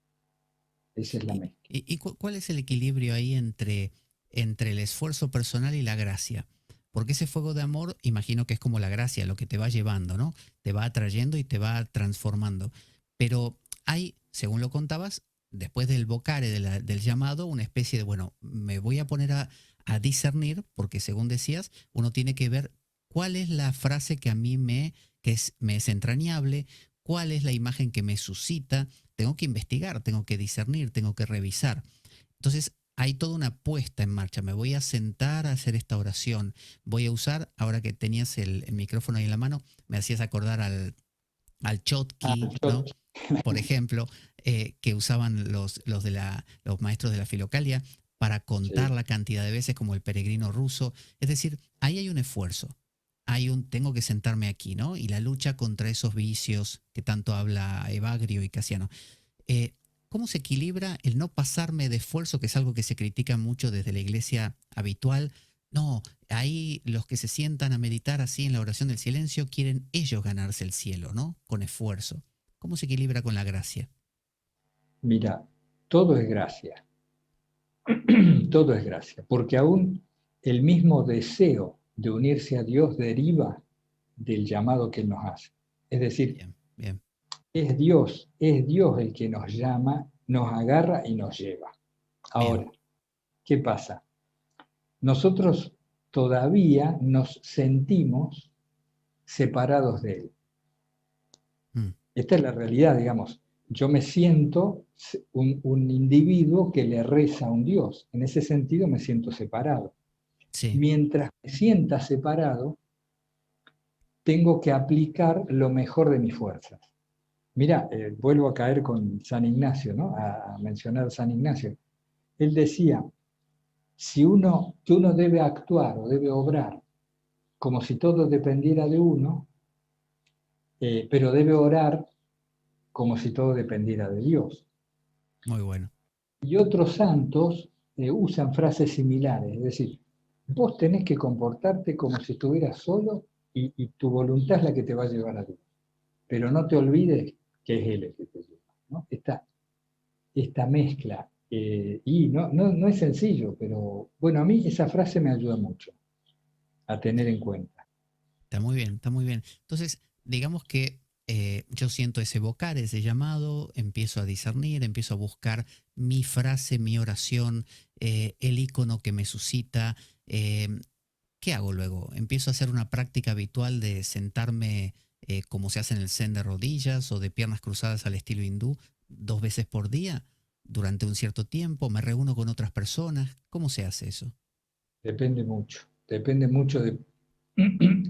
Esa es la ¿Y, mezcla. cuál es el equilibrio ahí entre el esfuerzo personal y la gracia? Porque ese fuego de amor, imagino que es como la gracia, lo que te va llevando, ¿no? Te va atrayendo y te va transformando. Pero hay, según lo contabas, después del vocare, del llamado, una especie de, bueno, me voy a poner a discernir, porque según decías, uno tiene que ver cuál es la frase que a mí me es entrañable, cuál es la imagen que me suscita. Tengo que investigar, tengo que discernir, tengo que revisar. Entonces, hay toda una puesta en marcha. Me voy a sentar a hacer esta oración. Voy a usar, ahora que tenías el micrófono ahí en la mano, me hacías acordar al Ah, Chotki, yo, ¿no? Por ejemplo, que usaban los maestros de la Filocalia para contar sí. la cantidad de veces como el peregrino ruso. Es decir, ahí hay un esfuerzo. Tengo que sentarme aquí, ¿no? Y la lucha contra esos vicios que tanto habla Evagrio y Casiano. Eh, ¿Cómo se equilibra el no pasarme de esfuerzo, que es algo que se critica mucho desde la iglesia habitual? No, ahí los que se sientan a meditar así en la oración del silencio quieren ellos ganarse el cielo, ¿no? Con esfuerzo. ¿Cómo se equilibra con la gracia? Mira, todo es gracia, todo es gracia, porque aún el mismo deseo de unirse a Dios deriva del llamado que Él nos hace. Es decir, Bien, bien, es Dios el que nos llama, nos agarra y nos lleva. bien. Ahora, ¿qué pasa? Nosotros todavía nos sentimos separados de Él. Mm, Esta es la realidad, digamos. Yo me siento un individuo que le reza a un Dios. En ese sentido me siento separado. sí, Mientras me sienta separado, tengo que aplicar lo mejor de mis fuerzas. Mira, vuelvo a caer con San Ignacio, ¿no? A mencionar a San Ignacio. Él decía, que uno debe actuar o debe obrar como si todo dependiera de uno, pero debe orar como si todo dependiera de Dios. muy bueno. Y otros santos usan frases similares, es decir, vos tenés que comportarte como si estuvieras solo y tu voluntad es la que te va a llevar a Dios. Pero no te olvides que es Él el que te lleva, ¿no? Esta mezcla. Y no es sencillo, pero bueno, a mí esa frase me ayuda mucho a tener en cuenta. Está muy bien, está muy bien. Entonces, digamos que yo siento ese evocar, ese llamado, empiezo a discernir, empiezo a buscar mi frase, mi oración, el icono que me suscita. eh, ¿Qué hago luego? ¿Empiezo a hacer una práctica habitual de sentarme como se hace en el zen de rodillas o de piernas cruzadas al estilo hindú 2 veces por día durante un cierto tiempo? ¿Me reúno con otras personas? ¿Cómo se hace eso? Depende mucho de...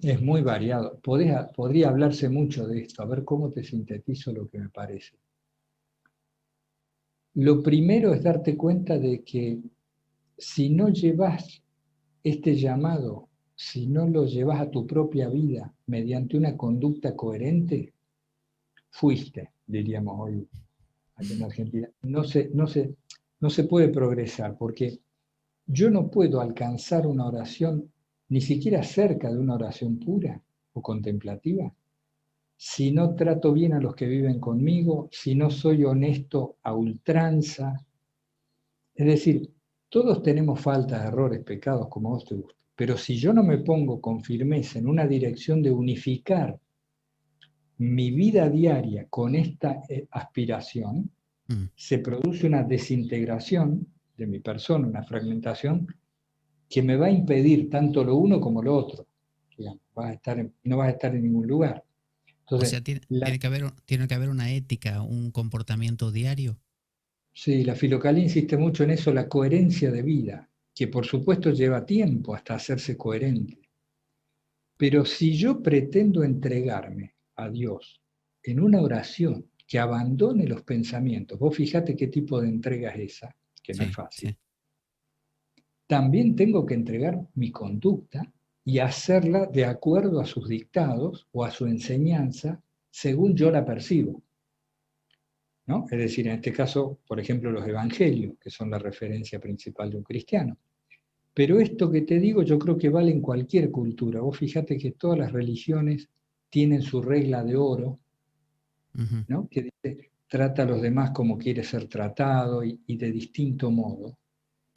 Es muy variado. Podría hablarse mucho de esto, a ver cómo te sintetizo lo que me parece. Lo primero es darte cuenta de que si no llevas este llamado, si no lo llevas a tu propia vida mediante una conducta coherente, fuiste, diríamos hoy aquí en Argentina. No se puede progresar porque yo no puedo alcanzar una oración, ni siquiera cerca de una oración pura o contemplativa, si no trato bien a los que viven conmigo, si no soy honesto a ultranza. Es decir, todos tenemos faltas, errores, pecados, como a vos te guste. Pero si yo no me pongo con firmeza en una dirección de unificar mi vida diaria con esta aspiración, Mm. se produce una desintegración de mi persona, una fragmentación que me va a impedir tanto lo uno como lo otro. Digamos, no vas a estar en ningún lugar. O Entonces, sea, tiene que haber una ética, un comportamiento diario. sí, la filocalía insiste mucho en eso, la coherencia de vida, que por supuesto lleva tiempo hasta hacerse coherente. Pero si yo pretendo entregarme a Dios en una oración que abandone los pensamientos, vos fíjate qué tipo de entrega es esa, que no es Sí, fácil, sí. también tengo que entregar mi conducta y hacerla de acuerdo a sus dictados o a su enseñanza según yo la percibo, ¿no? Es decir, en este caso, por ejemplo, los evangelios, que son la referencia principal de un cristiano. Pero esto que te digo yo creo que vale en cualquier cultura. Vos fíjate que todas las religiones tienen su regla de oro, Ujú, ¿no? Que dice, trata a los demás como quiere ser tratado y de distinto modo.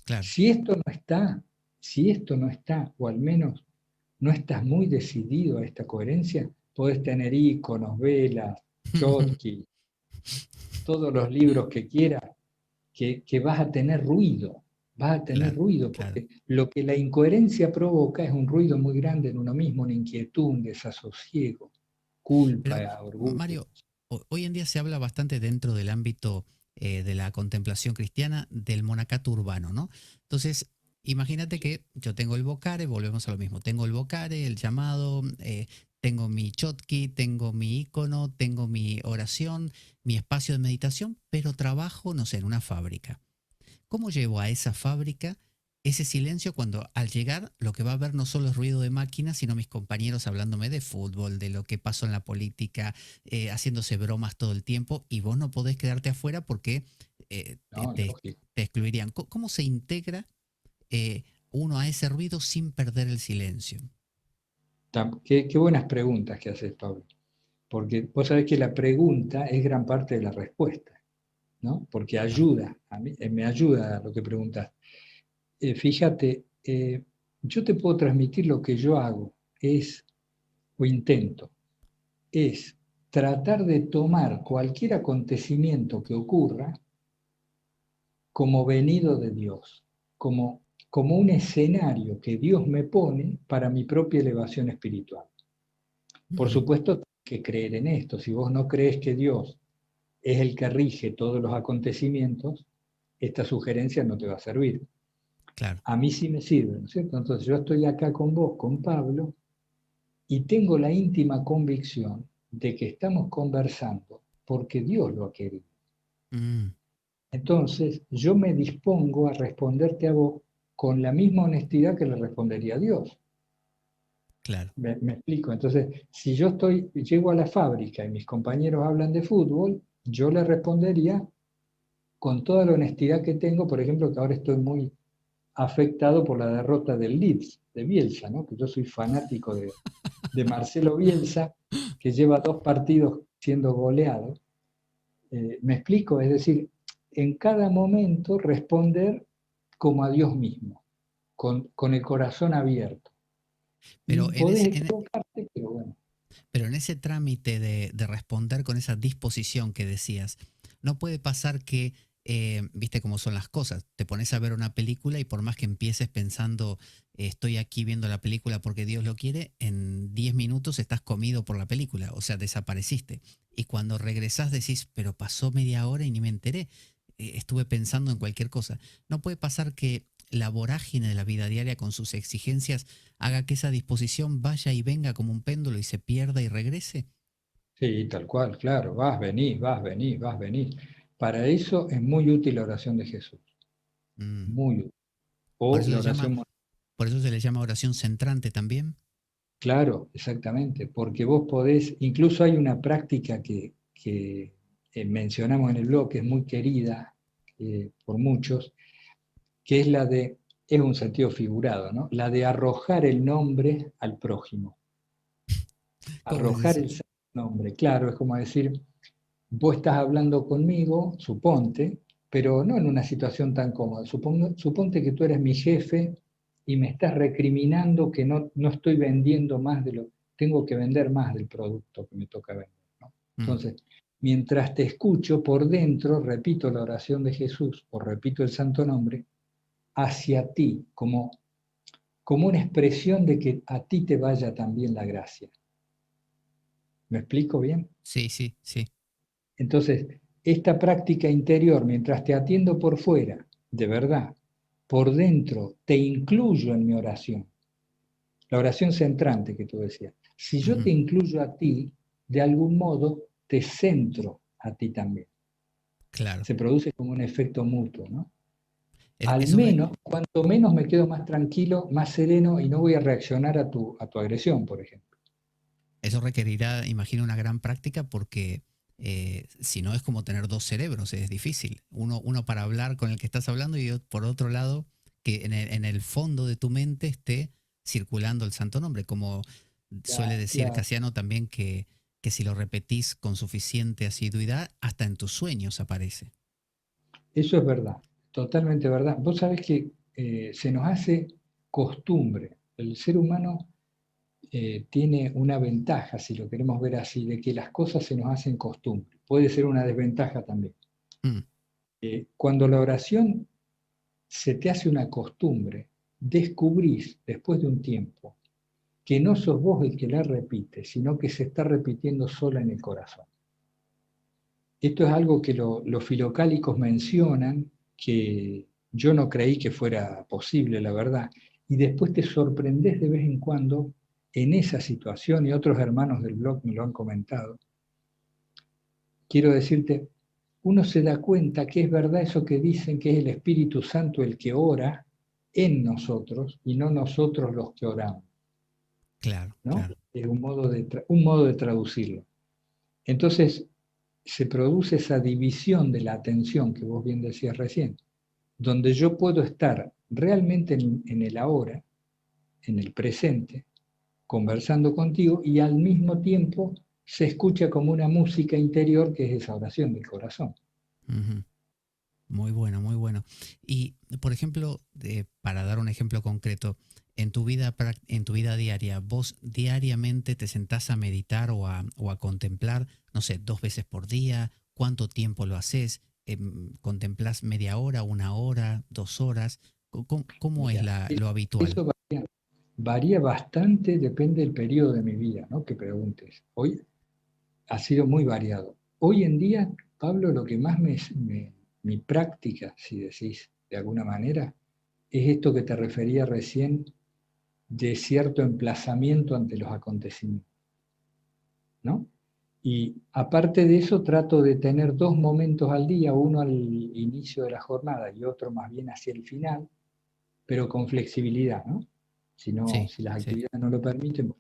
claro. Si esto no está, si esto no está, o al menos no estás muy decidido a esta coherencia, podés tener iconos, velas, Chotsky, todos los libros que quieras, que vas a tener ruido, vas a tener Claro, ruido, claro. porque lo que la incoherencia provoca es un ruido muy grande en uno mismo, una inquietud, un desasosiego, Pero, culpa, orgullo. Mario, hoy en día se habla bastante dentro del ámbito de la contemplación cristiana del monacato urbano, ¿no? Entonces, imagínate que yo tengo el vocare, volvemos a lo mismo, tengo el vocare, el llamado, tengo mi chotki, tengo mi icono, tengo mi oración, mi espacio de meditación, pero trabajo, no sé, en una fábrica. ¿Cómo llevo a esa fábrica ese silencio cuando al llegar lo que va a haber no solo es ruido de máquinas, sino mis compañeros hablándome de fútbol, de lo que pasó en la política, haciéndose bromas todo el tiempo y vos no podés quedarte afuera porque eh, te, No, te- lógico. te excluirían? ¿Cómo se integra eh, uno a ese ruido sin perder el silencio? Qué buenas preguntas que haces, Pablo. Porque vos sabés que la pregunta es gran parte de la respuesta, ¿no? Porque Ajá. ayuda, a mí, me ayuda a lo que preguntas. Fíjate, yo te puedo transmitir lo que yo hago, o intento, es tratar de tomar cualquier acontecimiento que ocurra como venido de Dios, como un escenario que Dios me pone para mi propia elevación espiritual. Por Ujú, supuesto, que creer en esto. Si vos no crees que Dios es el que rige todos los acontecimientos, esta sugerencia no te va a servir. claro. A mí sí me sirve, ¿no es cierto? Entonces yo estoy acá con vos, con Pablo, y tengo la íntima convicción de que estamos conversando porque Dios lo ha querido. Mm, Entonces yo me dispongo a responderte a vos con la misma honestidad que le respondería a Dios. claro. Me explico. Entonces, si llego a la fábrica y mis compañeros hablan de fútbol, yo le respondería con toda la honestidad que tengo, por ejemplo, que ahora estoy muy afectado por la derrota del Leeds, de Bielsa, ¿no? Que yo soy fanático de Marcelo Bielsa, que lleva 2 partidos siendo goleado. Me explico, es decir, en cada momento responder como a Dios mismo, con el corazón abierto. Y Pero podés equivocarte, pero bueno. Pero en ese trámite de responder con esa disposición que decías, no puede pasar que, viste cómo son las cosas, te pones a ver una película y por más que empieces pensando, estoy aquí viendo la película porque Dios lo quiere, en 10 minutos estás comido por la película, o sea, desapareciste. Y cuando regresás decís, pero pasó media hora y ni me enteré, estuve pensando en cualquier cosa. No puede pasar que la vorágine de la vida diaria con sus exigencias haga que esa disposición vaya y venga como un péndulo y se pierda y regrese. Sí, tal cual, claro, vas, venís, vas, venís, vas, venís. Para eso es muy útil la oración de Jesús, Mm. muy útil. Por O eso la se llama, oración, por eso se le llama oración centrante también. claro, exactamente, porque vos podés, incluso hay una práctica que mencionamos en el blog, que es muy querida por muchos, que es es un sentido figurado, ¿no? La de arrojar el nombre al prójimo. ¿Cómo es Arrojar eso? el nombre, claro, es como decir, vos estás hablando conmigo, suponte, pero no en una situación tan cómoda. Suponte que tú eres mi jefe y me estás recriminando que no estoy vendiendo más tengo que vender más del producto que me toca vender, ¿no? Mm, Entonces, mientras te escucho por dentro, repito la oración de Jesús o repito el santo nombre, hacia ti, como una expresión de que a ti te vaya también la gracia. ¿Me explico bien? sí, sí, sí. Entonces, esta práctica interior, mientras te atiendo por fuera, de verdad, por dentro te incluyo en mi oración, la oración centrante que tú decías. Si yo Ujú, te incluyo a ti, de algún modo te centro a ti también. claro. Se produce como un efecto mutuo, ¿no? Al Eso, menos, cuanto menos me quedo más tranquilo, más sereno y no voy a reaccionar a tu agresión, por ejemplo. eso requerirá, imagino, una gran práctica porque si no es como tener dos cerebros, es difícil. Uno para hablar con el que estás hablando y por otro lado que en el fondo de tu mente esté circulando el santo nombre, como suele decir Claro, Casiano también que si lo repetís con suficiente asiduidad, hasta en tus sueños aparece. eso es verdad, totalmente verdad. Vos sabés que se nos hace costumbre. El ser humano tiene una ventaja, si lo queremos ver así, de que las cosas se nos hacen costumbre. Puede ser una desventaja también. Mm, Cuando la oración se te hace una costumbre, descubrís después de un tiempo que no sos vos el que la repite, sino que se está repitiendo sola en el corazón. Esto es algo que los filocálicos mencionan, que yo no creí que fuera posible, la verdad, y después te sorprendés de vez en cuando en esa situación, y otros hermanos del blog me lo han comentado. Quiero decirte, uno se da cuenta que es verdad eso que dicen que es el Espíritu Santo el que ora en nosotros y no nosotros los que oramos, claro, ¿no? claro. Es un modo de traducirlo. Entonces, se produce esa división de la atención que vos bien decías recién, donde yo puedo estar realmente en el ahora, en el presente, conversando contigo y al mismo tiempo se escucha como una música interior que es esa oración del corazón. Ujú. Muy bueno, muy bueno. Y, por ejemplo, para dar un ejemplo concreto, en tu vida diaria, ¿vos diariamente te sentás a meditar o a contemplar, no sé, 2 veces por día? ¿Cuánto tiempo lo haces? ¿Contemplás media hora, 1 hora, 2 horas? ¿Cómo es Mira, lo habitual? eso varía bastante, depende del periodo de mi vida, ¿no? Que preguntes. Hoy ha sido muy variado. Hoy en día, Pablo, lo que más mi práctica, si decís de alguna manera, es esto que te refería recién de cierto emplazamiento ante los acontecimientos, ¿no? Y aparte de eso, trato de tener dos momentos al día, uno al inicio de la jornada y otro más bien hacia el final, pero con flexibilidad, ¿no? Si, no, Sí, si las sí. actividades no lo permiten,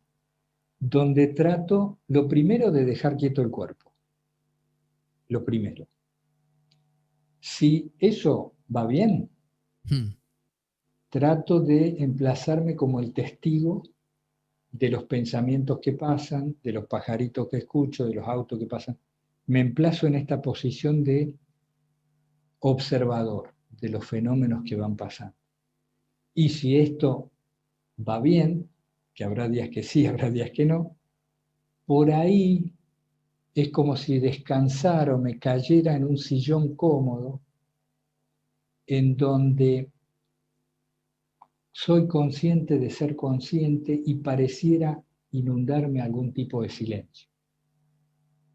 donde trato, lo primero, de dejar quieto el cuerpo, lo primero. Si eso va bien, Hmm, trato de emplazarme como el testigo de los pensamientos que pasan, de los pajaritos que escucho, de los autos que pasan. Me emplazo en esta posición de observador de los fenómenos que van pasando. Y si esto va bien, que habrá días que sí, habrá días que no, por ahí es como si descansara o me cayera en un sillón cómodo en donde soy consciente de ser consciente y pareciera inundarme algún tipo de silencio.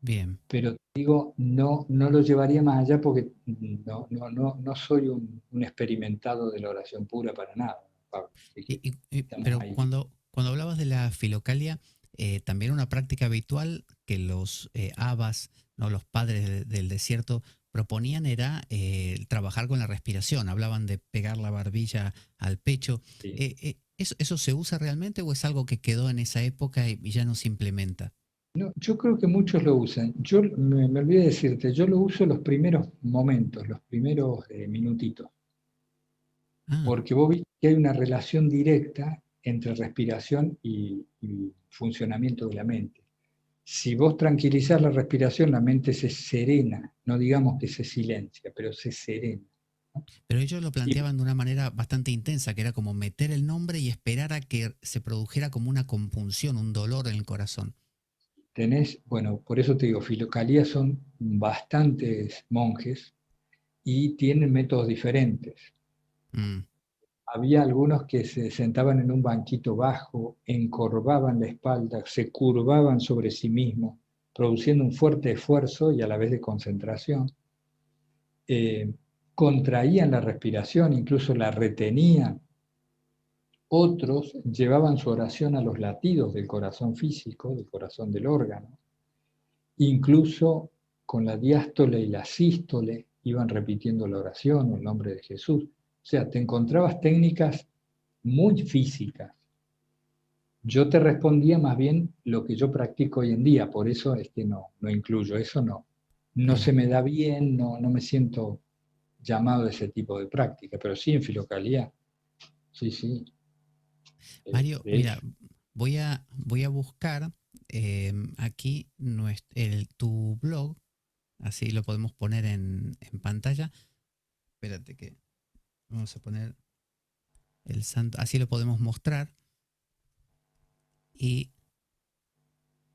bien. Pero digo, no, no lo llevaría más allá porque no soy un experimentado de la oración pura para nada, Pablo. Así que estamos Pero ahí. cuando hablabas de la filocalia, también una práctica habitual que los abbas, ¿no? Los padres del desierto, proponían era trabajar con la respiración. Hablaban de pegar la barbilla al pecho. Sí. ¿Eso se usa realmente o es algo que quedó en esa época y ya no se implementa? No, yo creo que muchos lo usan. Yo me olvidé decirte, yo lo uso los primeros momentos, los primeros minutitos, Ah, porque vos viste que hay una relación directa entre respiración y funcionamiento de la mente. Si vos tranquilizás la respiración, la mente se serena, no digamos que se silencia, pero se serena, ¿no? pero ellos lo Y planteaban de una manera bastante intensa, que era como meter el nombre y esperar a que se produjera como una compunción, un dolor en el corazón. tenés, bueno, por eso te digo, Filocalía son bastantes monjes y tienen métodos diferentes. Mm, Había algunos que se sentaban en un banquito bajo, encorvaban la espalda, se curvaban sobre sí mismos, produciendo un fuerte esfuerzo y a la vez de concentración. Eh, Contraían la respiración, incluso la retenían. Otros llevaban su oración a los latidos del corazón físico, del corazón del órgano. Incluso con la diástole y la sístole iban repitiendo la oración o el nombre de Jesús. O sea, te encontrabas técnicas muy físicas. Yo te respondía más bien lo que yo practico hoy en día, por eso es que no incluyo, eso no. No se bien. me da bien, no me siento llamado a ese tipo de práctica, pero sí en filocalía. sí, sí. Mario, De mira, hecho, voy a buscar aquí tu blog, así lo podemos poner en pantalla. Espérate que vamos a poner el santo, así lo podemos mostrar y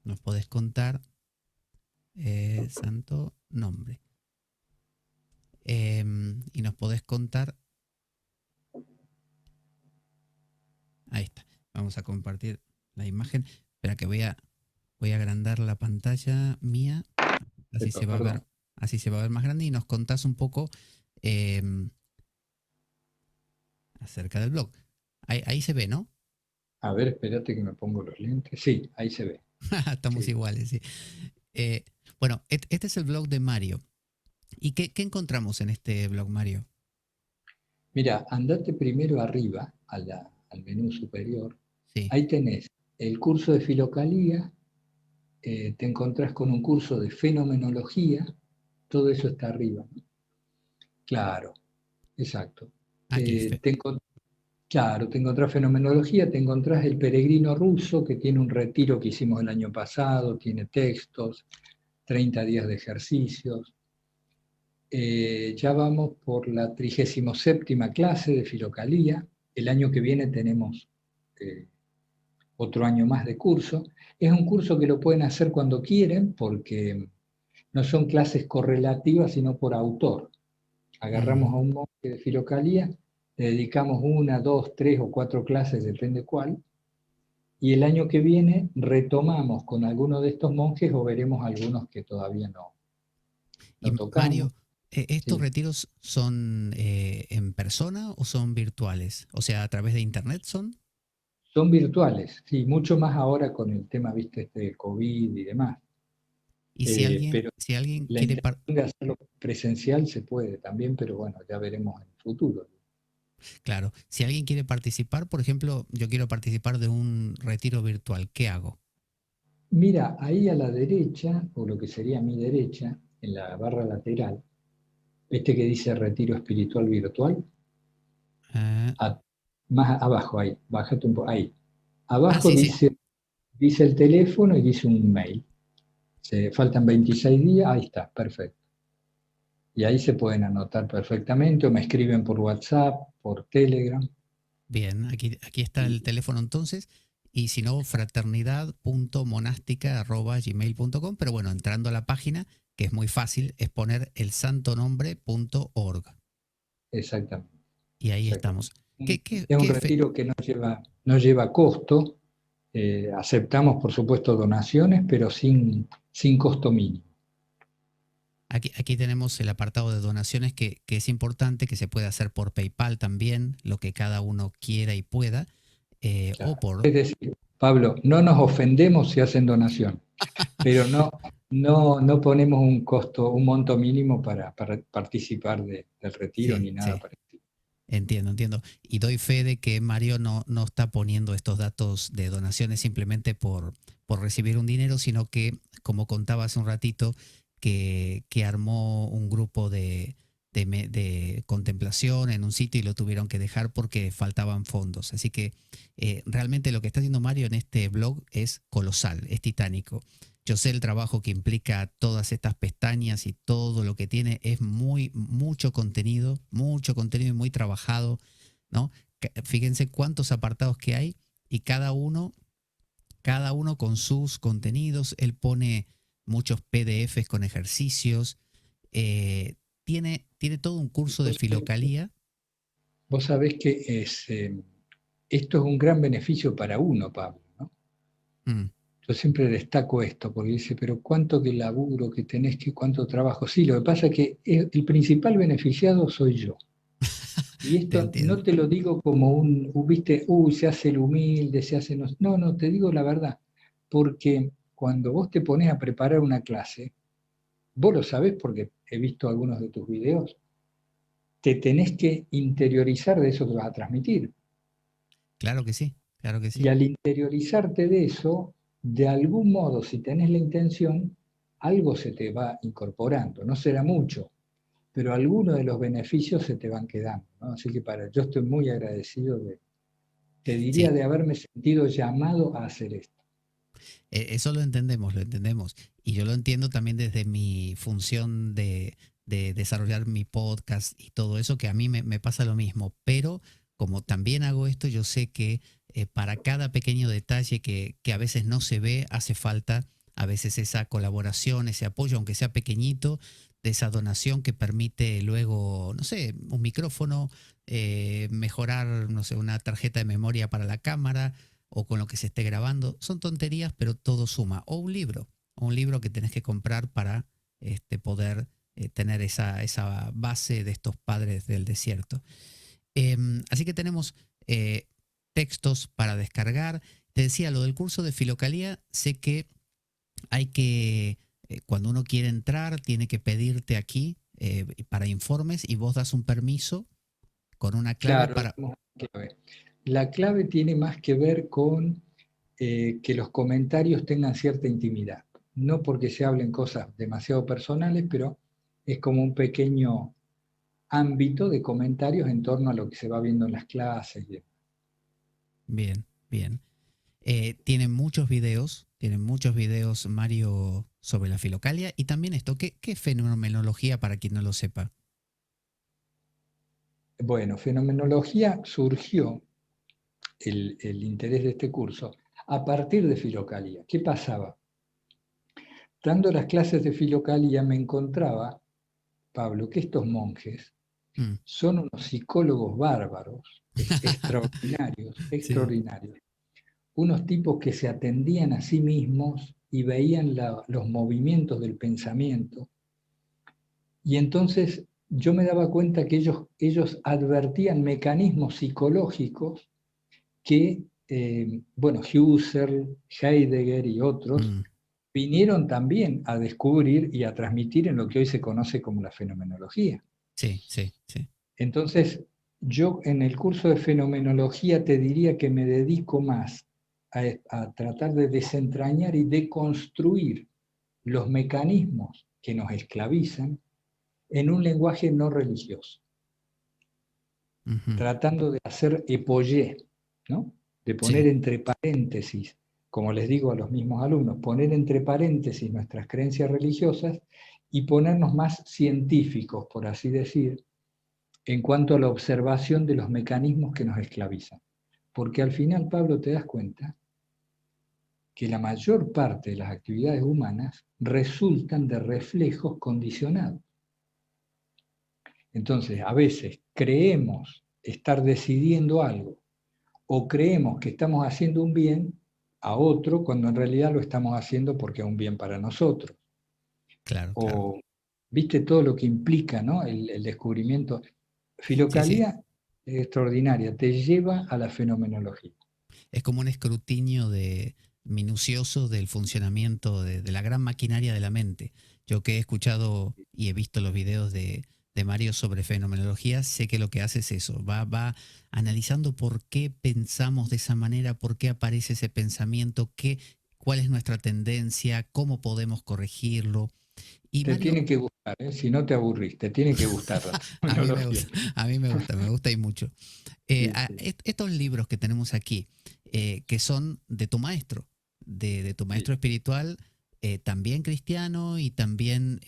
nos podés contar santo nombre. Y nos podés contar, ahí está, vamos a compartir la imagen. Espera que voy a agrandar la pantalla mía, así se va a ver, perdón. así se va a ver más grande y nos contás un poco em, acerca del blog. Ahí se ve, ¿no? A ver, espérate que me pongo los lentes. Sí, ahí se ve. Estamos Sí. iguales, sí. Eh, bueno, este es el blog de Mario. ¿Y qué encontramos en este blog, Mario? Mira, andate primero arriba al menú superior. Sí. Ahí tenés el curso de filocalía, te encontrás con un curso de fenomenología, todo eso está arriba, ¿no? Claro, exacto. Aquí, Eh, te encon- claro, te encontrás fenomenología, te encontrás el peregrino ruso que tiene un retiro que hicimos el año pasado, tiene textos, 30 días de ejercicios. Ya vamos por la 37ª clase de filocalía. El año que viene tenemos eh, otro año más de curso. Es un curso que lo pueden hacer cuando quieren porque no son clases correlativas, sino por autor. Agarramos a un monje de filocalía, le dedicamos una, dos, tres o cuatro clases, depende cuál, y el año que viene retomamos con alguno de estos monjes o veremos algunos que todavía no y Mario, tocamos. ¿estos Sí. retiros son en persona o son virtuales? O sea, a través de internet son. Son virtuales, sí, mucho más ahora con el tema, viste, este de COVID y demás. Y si alguien, Pero si alguien la quiere, intención de hacerlo presencial se puede también, pero bueno, ya veremos en el futuro. claro, si alguien quiere participar, por ejemplo, yo quiero participar de un retiro virtual, ¿qué hago? Mira, ahí a la derecha, o lo que sería mi derecha, en la barra lateral, este que dice retiro espiritual virtual, Ah, a- más abajo ahí, bájate un poco, ahí. Abajo sí, sí. dice el teléfono y dice un mail. Faltan 26 días, ahí está, perfecto. Y ahí se pueden anotar perfectamente o me escriben por WhatsApp, por Telegram. Bien, aquí está Y el teléfono entonces. Y si no, fraternidad.monástica@gmail.com. Pero bueno, entrando a la página, que es muy fácil, es poner elsantonombre.org. exactamente, Y ahí estamos. exactamente. ¿Qué, qué, Es un qué fe- retiro que no lleva costo. Aceptamos, por supuesto, donaciones, pero sin costo mínimo. Aquí tenemos el apartado de donaciones que es importante, que se puede hacer por PayPal también, lo que cada uno quiera y pueda, o Claro. por. Es decir, Pablo, no nos ofendemos si hacen donación, pero no ponemos un costo, un monto mínimo para participar del retiro Sí, ni nada sí, parecido. entiendo. Y doy fe de que Mario no está poniendo estos datos de donaciones simplemente por recibir un dinero, sino que, como contaba hace un ratito, que armó un grupo de contemplación en un sitio y lo tuvieron que dejar porque faltaban fondos. Así que realmente lo que está haciendo Mario en este blog es colosal, es titánico. Yo sé el trabajo que implica todas estas pestañas y todo lo que tiene. Es mucho contenido y muy trabajado, ¿no? Fíjense cuántos apartados que hay y cada uno con sus contenidos. Él pone muchos PDFs con ejercicios. Tiene todo un curso de Vos sabés filocalía. vos sabés que esto es un gran beneficio para uno, Pablo, ¿no? Mm, Yo siempre destaco esto, porque dice, pero cuánto que laburo que tenés, que cuánto trabajo. Sí, lo que pasa es que el principal beneficiado soy yo. Y te esto no entiendo. te lo digo como viste, se hace el humilde, se hace... No, no, te digo la verdad. Porque cuando vos te pones a preparar una clase, vos lo sabés porque he visto algunos de tus videos, te tenés que interiorizar de eso que vas a transmitir. Claro que sí, claro que Y sí. al interiorizarte de eso, de algún modo, si tenés la intención, algo se te va incorporando. No será mucho, pero algunos de los beneficios se te van quedando, ¿no? Así que yo estoy muy agradecido te diría Sí, de haberme sentido llamado a hacer esto. eso lo entendemos, lo entendemos. Y yo lo entiendo también desde mi función de desarrollar mi podcast y todo eso, que a mí me pasa lo mismo. Pero como también hago esto, yo sé que para cada pequeño detalle que a veces no se ve, hace falta a veces esa colaboración, ese apoyo, aunque sea pequeñito, de esa donación que permite luego, no sé, un micrófono, mejorar, no sé, una tarjeta de memoria para la cámara o con lo que se esté grabando. Son tonterías, pero todo suma. O un libro que tenés que comprar para poder tener esa base de estos padres del desierto. Así que tenemos eh, textos para descargar. Te decía, lo del curso de Filocalía, sé que hay que, cuando uno quiere entrar, tiene que pedirte aquí para informes y vos das un permiso con una clave Claro, para... digamos, clave. La clave tiene más que ver con que los comentarios tengan cierta intimidad. No porque se hablen cosas demasiado personales, pero es como un pequeño ámbito de comentarios en torno a lo que se va viendo en las clases. Bien, bien. Tienen muchos videos, Mario, sobre la filocalia y también esto, ¿qué fenomenología para quien no lo sepa? Bueno, fenomenología surgió el interés de este curso a partir de Filocalía. ¿Qué pasaba? Dando las clases de Filocalía me encontraba, Pablo, que estos monjes Mm. son unos psicólogos bárbaros, extraordinarios, Sí, extraordinarios. Unos tipos que se atendían a sí mismos y veían los movimientos del pensamiento. Y entonces yo me daba cuenta que ellos advertían mecanismos psicológicos que, bueno, Husserl, Heidegger y otros mm, vinieron también a descubrir y a transmitir en lo que hoy se conoce como la fenomenología. sí, sí, sí. Entonces, yo en el curso de fenomenología te diría que me dedico más a tratar de desentrañar y deconstruir los mecanismos que nos esclavizan en un lenguaje no religioso, Ujú. tratando de hacer epogé, ¿no? De poner Sí, entre paréntesis, como les digo a los mismos alumnos, poner entre paréntesis nuestras creencias religiosas y ponernos más científicos, por así decir, en cuanto a la observación de los mecanismos que nos esclavizan. Porque al final, Pablo, te das cuenta que la mayor parte de las actividades humanas resultan de reflejos condicionados. Entonces, a veces creemos estar decidiendo algo o creemos que estamos haciendo un bien a otro cuando en realidad lo estamos haciendo porque es un bien para nosotros. claro, claro. O viste todo lo que implica, ¿no? El descubrimiento. Sí, sí. Filocalía extraordinaria, te lleva a la fenomenología. Es como un escrutinio minucioso del funcionamiento de la gran maquinaria de la mente. Yo que he escuchado y he visto los videos de Mario sobre fenomenología, sé que lo que hace es eso, va analizando por qué pensamos de esa manera, por qué aparece ese pensamiento, cuál es nuestra tendencia, cómo podemos corregirlo. Y Te Mario, tiene que gustar, ¿eh? Si no te aburrís, te tiene que gustar la a mí fenomenología. a mí me gusta y mucho. Sí, sí, Estos libros que tenemos aquí, que son de tu maestro, de tu sí, maestro espiritual, también cristiano y también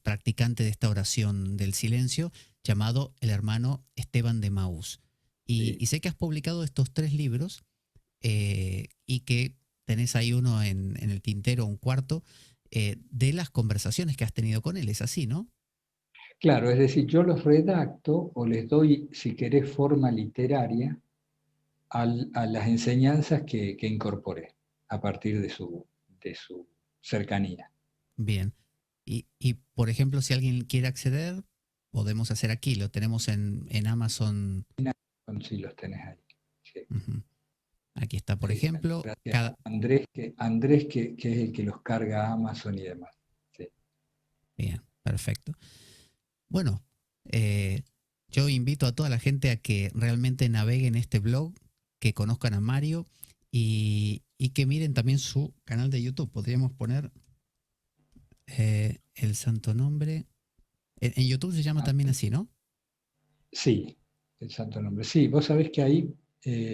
practicante de esta oración del silencio, llamado el hermano Esteban de Maús. sí. Y sé que has publicado estos tres libros y que tenés ahí uno en el tintero, un cuarto, de las conversaciones que has tenido con él. Es así, ¿no? Claro, es decir, yo los redacto o les doy, si querés, forma literaria a las enseñanzas que incorporé a partir de su cercanía. Bien. Por ejemplo, si alguien quiere acceder, podemos hacer aquí, lo tenemos en Amazon. Si los tenés ahí. Sí, Ujú. Aquí está, por sí. ejemplo, Gracias a cada... Andrés que es el que los carga a Amazon y demás. Sí. Bien, perfecto. Bueno, eh, yo invito a toda la gente a que realmente naveguen este blog, que conozcan a Mario y que miren también su canal de YouTube. Podríamos poner el santo nombre. En YouTube se llama Ah, también así, ¿no? sí, el santo nombre. Sí, vos sabés que ahí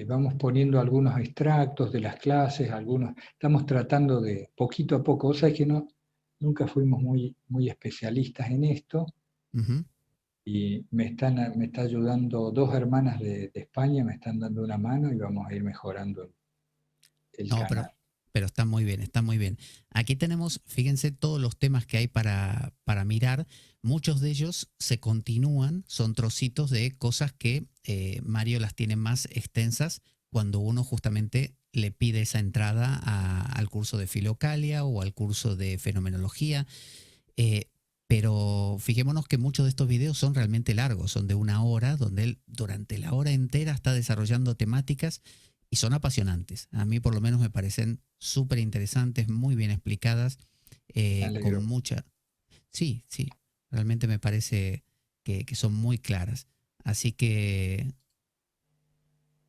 vamos poniendo algunos extractos de las clases, algunos, estamos tratando de poquito a poco, o sea que no, nunca fuimos muy especialistas en esto, Ujú. y me está ayudando dos hermanas de España, me están dando una mano y vamos a ir mejorando el No, canal. pero está muy bien, está muy bien. Aquí tenemos, fíjense, todos los temas que hay para mirar. Muchos de ellos se continúan, son trocitos de cosas que Mario las tiene más extensas cuando uno justamente le pide esa entrada al curso de Filocalia o al curso de Fenomenología. Eh, pero fijémonos que muchos de estos videos son realmente largos, son de 1 hora, donde él durante la hora entera está desarrollando temáticas y son apasionantes. A mí por lo menos me parecen súper interesantes, muy bien explicadas, Me con alegro. mucha... Sí, sí, realmente me parece que son muy claras. Así que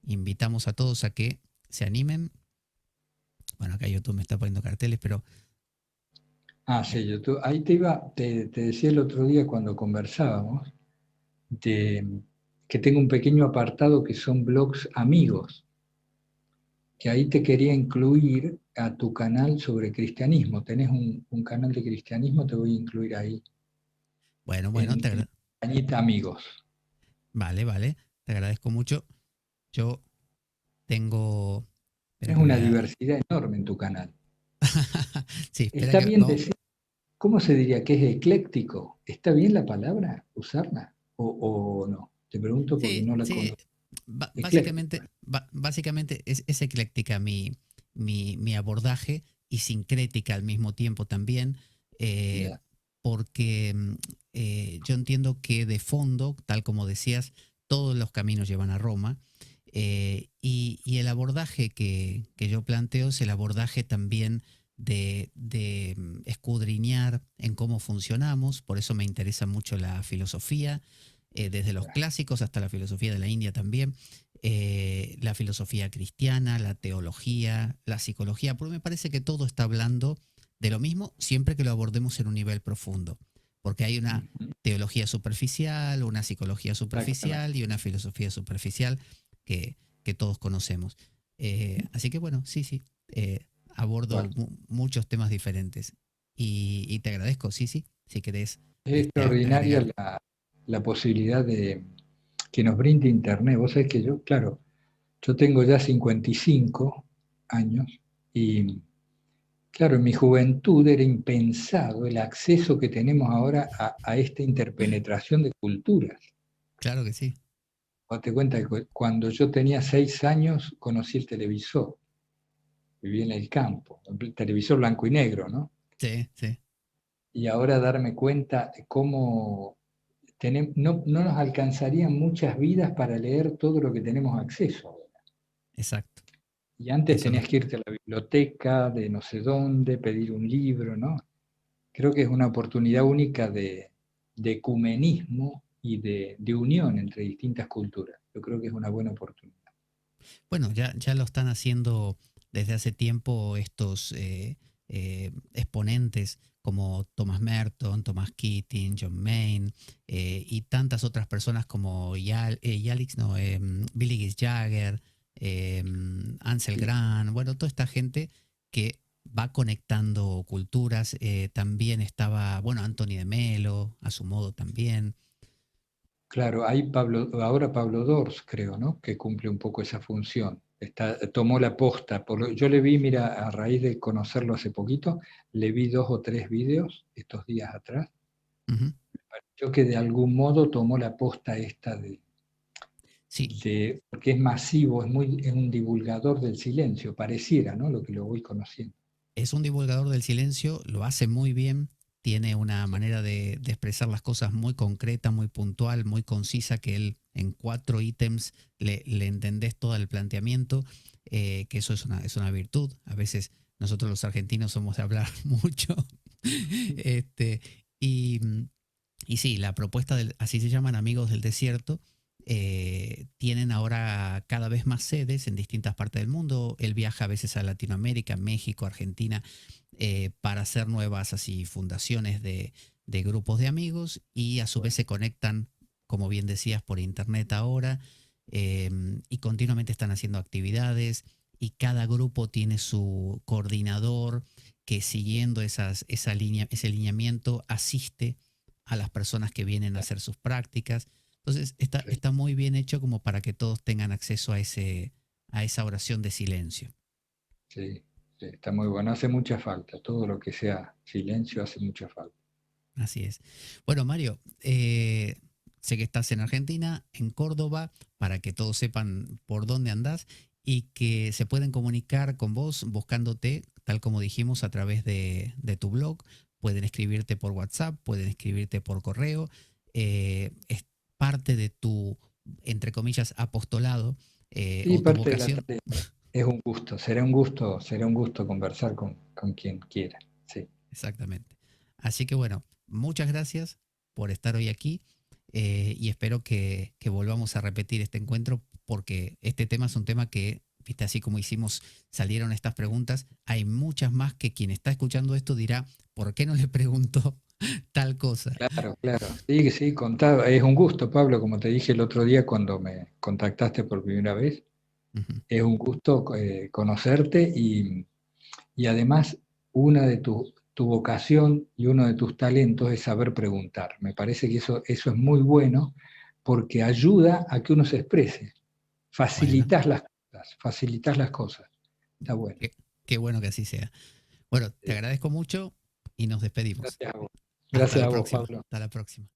invitamos a todos a que se animen. Bueno, acá YouTube me está poniendo carteles, pero Ah, eh, sí, YouTube. Ahí te decía el otro día cuando conversábamos, de, que tengo un pequeño apartado que son blogs amigos, que ahí te quería incluir a tu canal sobre cristianismo. Tenés un canal de cristianismo, te voy a incluir ahí, bueno, bueno, en Cañita Amigos. vale, vale, te agradezco mucho. Yo tengo... Espera Es que voy una a... diversidad enorme en tu canal. Sí, espera Está que bien vamos... decir, ¿cómo se diría que es ecléctico? ¿Está bien la palabra, usarla? O no? Te pregunto porque Sí, no la sí, conozco. básicamente, Ecléctica. básicamente es ecléctica mi abordaje y sincrética al mismo tiempo también, eh, Ya, porque yo entiendo que de fondo, tal como decías, todos los caminos llevan a Roma, y el abordaje que yo planteo es el abordaje también de escudriñar en cómo funcionamos, por eso me interesa mucho la filosofía, desde los ya. clásicos hasta la filosofía de la India también, la filosofía cristiana, la teología, la psicología, porque me parece que todo está hablando de lo mismo siempre que lo abordemos en un nivel profundo, porque hay una Ujú, teología superficial, una psicología exactamente. superficial y una filosofía superficial que todos conocemos. Así que bueno, sí, sí, abordo Bueno, muchos temas diferentes y te agradezco, sí, sí, si querés es extraordinaria agregar. la posibilidad de que nos brinde Internet. Vos sabés que yo, claro, yo tengo ya 55 años y, claro, en mi juventud era impensado el acceso que tenemos ahora a esta interpenetración de culturas. Claro que sí. Date cuenta que cuando yo tenía 6 años conocí el televisor, viví en el campo, el televisor blanco y negro, ¿no? Sí, sí, Y ahora darme cuenta de cómo no nos alcanzarían muchas vidas para leer todo lo que tenemos acceso ahora. exacto. Y antes Eso lo, tenías que irte a la biblioteca de no sé dónde, pedir un libro, ¿no? Creo que es una oportunidad única de ecumenismo y de unión entre distintas culturas. Yo creo que es una buena oportunidad. bueno, ya lo están haciendo desde hace tiempo estos exponentes como Thomas Merton, Thomas Keating, John Maine, y tantas otras personas como Yalix, no, Billy Gies Jagger, Ansel Sí, Grant, bueno, toda esta gente que va conectando culturas. También estaba, bueno, Anthony de Melo, a su modo también. claro, hay ahora Pablo Dors, creo, ¿no? Que cumple un poco esa función. Tomó la posta. Yo le vi, mira, a raíz de conocerlo hace poquito, le vi 2 o 3 vídeos estos días atrás. Ujú. Yo que de algún modo tomó la posta esta Sí, porque es masivo, es un divulgador del silencio, pareciera, ¿no? Lo que lo voy conociendo. es un divulgador del silencio, lo hace muy bien, tiene una Sí, manera de expresar las cosas muy concreta, muy puntual, muy concisa, que él en 4 ítems le entendés todo el planteamiento, que eso es una virtud. A veces nosotros los argentinos somos de hablar mucho. este, y, y sí, la propuesta del, así se llaman Amigos del Desierto, tienen ahora cada vez más sedes en distintas partes del mundo. Él viaja a veces a Latinoamérica, México, Argentina, para hacer nuevas así fundaciones de grupos de amigos y a su vez bueno, se conectan, como bien decías, por internet ahora. y continuamente están haciendo actividades y cada grupo tiene su coordinador que siguiendo ese lineamiento asiste a las personas que vienen a hacer sus prácticas. Entonces Sí, está muy bien hecho como para que todos tengan acceso a esa oración de silencio. sí, sí, está muy bueno. Hace mucha falta. Todo lo que sea silencio hace mucha falta. Así es. Bueno, Mario, sé que estás en Argentina, en Córdoba, para que todos sepan por dónde andás y que se pueden comunicar con vos buscándote, tal como dijimos, a través de tu blog. Pueden escribirte por WhatsApp, pueden escribirte por correo. Es parte de tu, entre comillas, apostolado Y o tu parte de la vocación. tarea es un gusto. Será un gusto conversar con quien quiera. Sí, Exactamente. Así que bueno, muchas gracias por estar hoy aquí y espero que volvamos a repetir este encuentro porque este tema es un tema que, viste, así como hicimos, salieron estas preguntas, hay muchas más que quien está escuchando esto dirá, ¿por qué no le preguntó tal cosa? claro, claro. Sí, sí, contado. Es un gusto, Pablo, como te dije el otro día cuando me contactaste por primera vez. Ujú. Es un gusto conocerte y además una de tu vocación y uno de tus talentos es saber preguntar. Me parece que eso es muy bueno porque ayuda a que uno se exprese. Bueno, Facilitas las cosas. Está bueno. qué, qué bueno que así sea. Bueno, te Sí. agradezco mucho y nos despedimos. Gracias a vos. Hasta Gracias la a vos, próxima. Pablo. Hasta la próxima.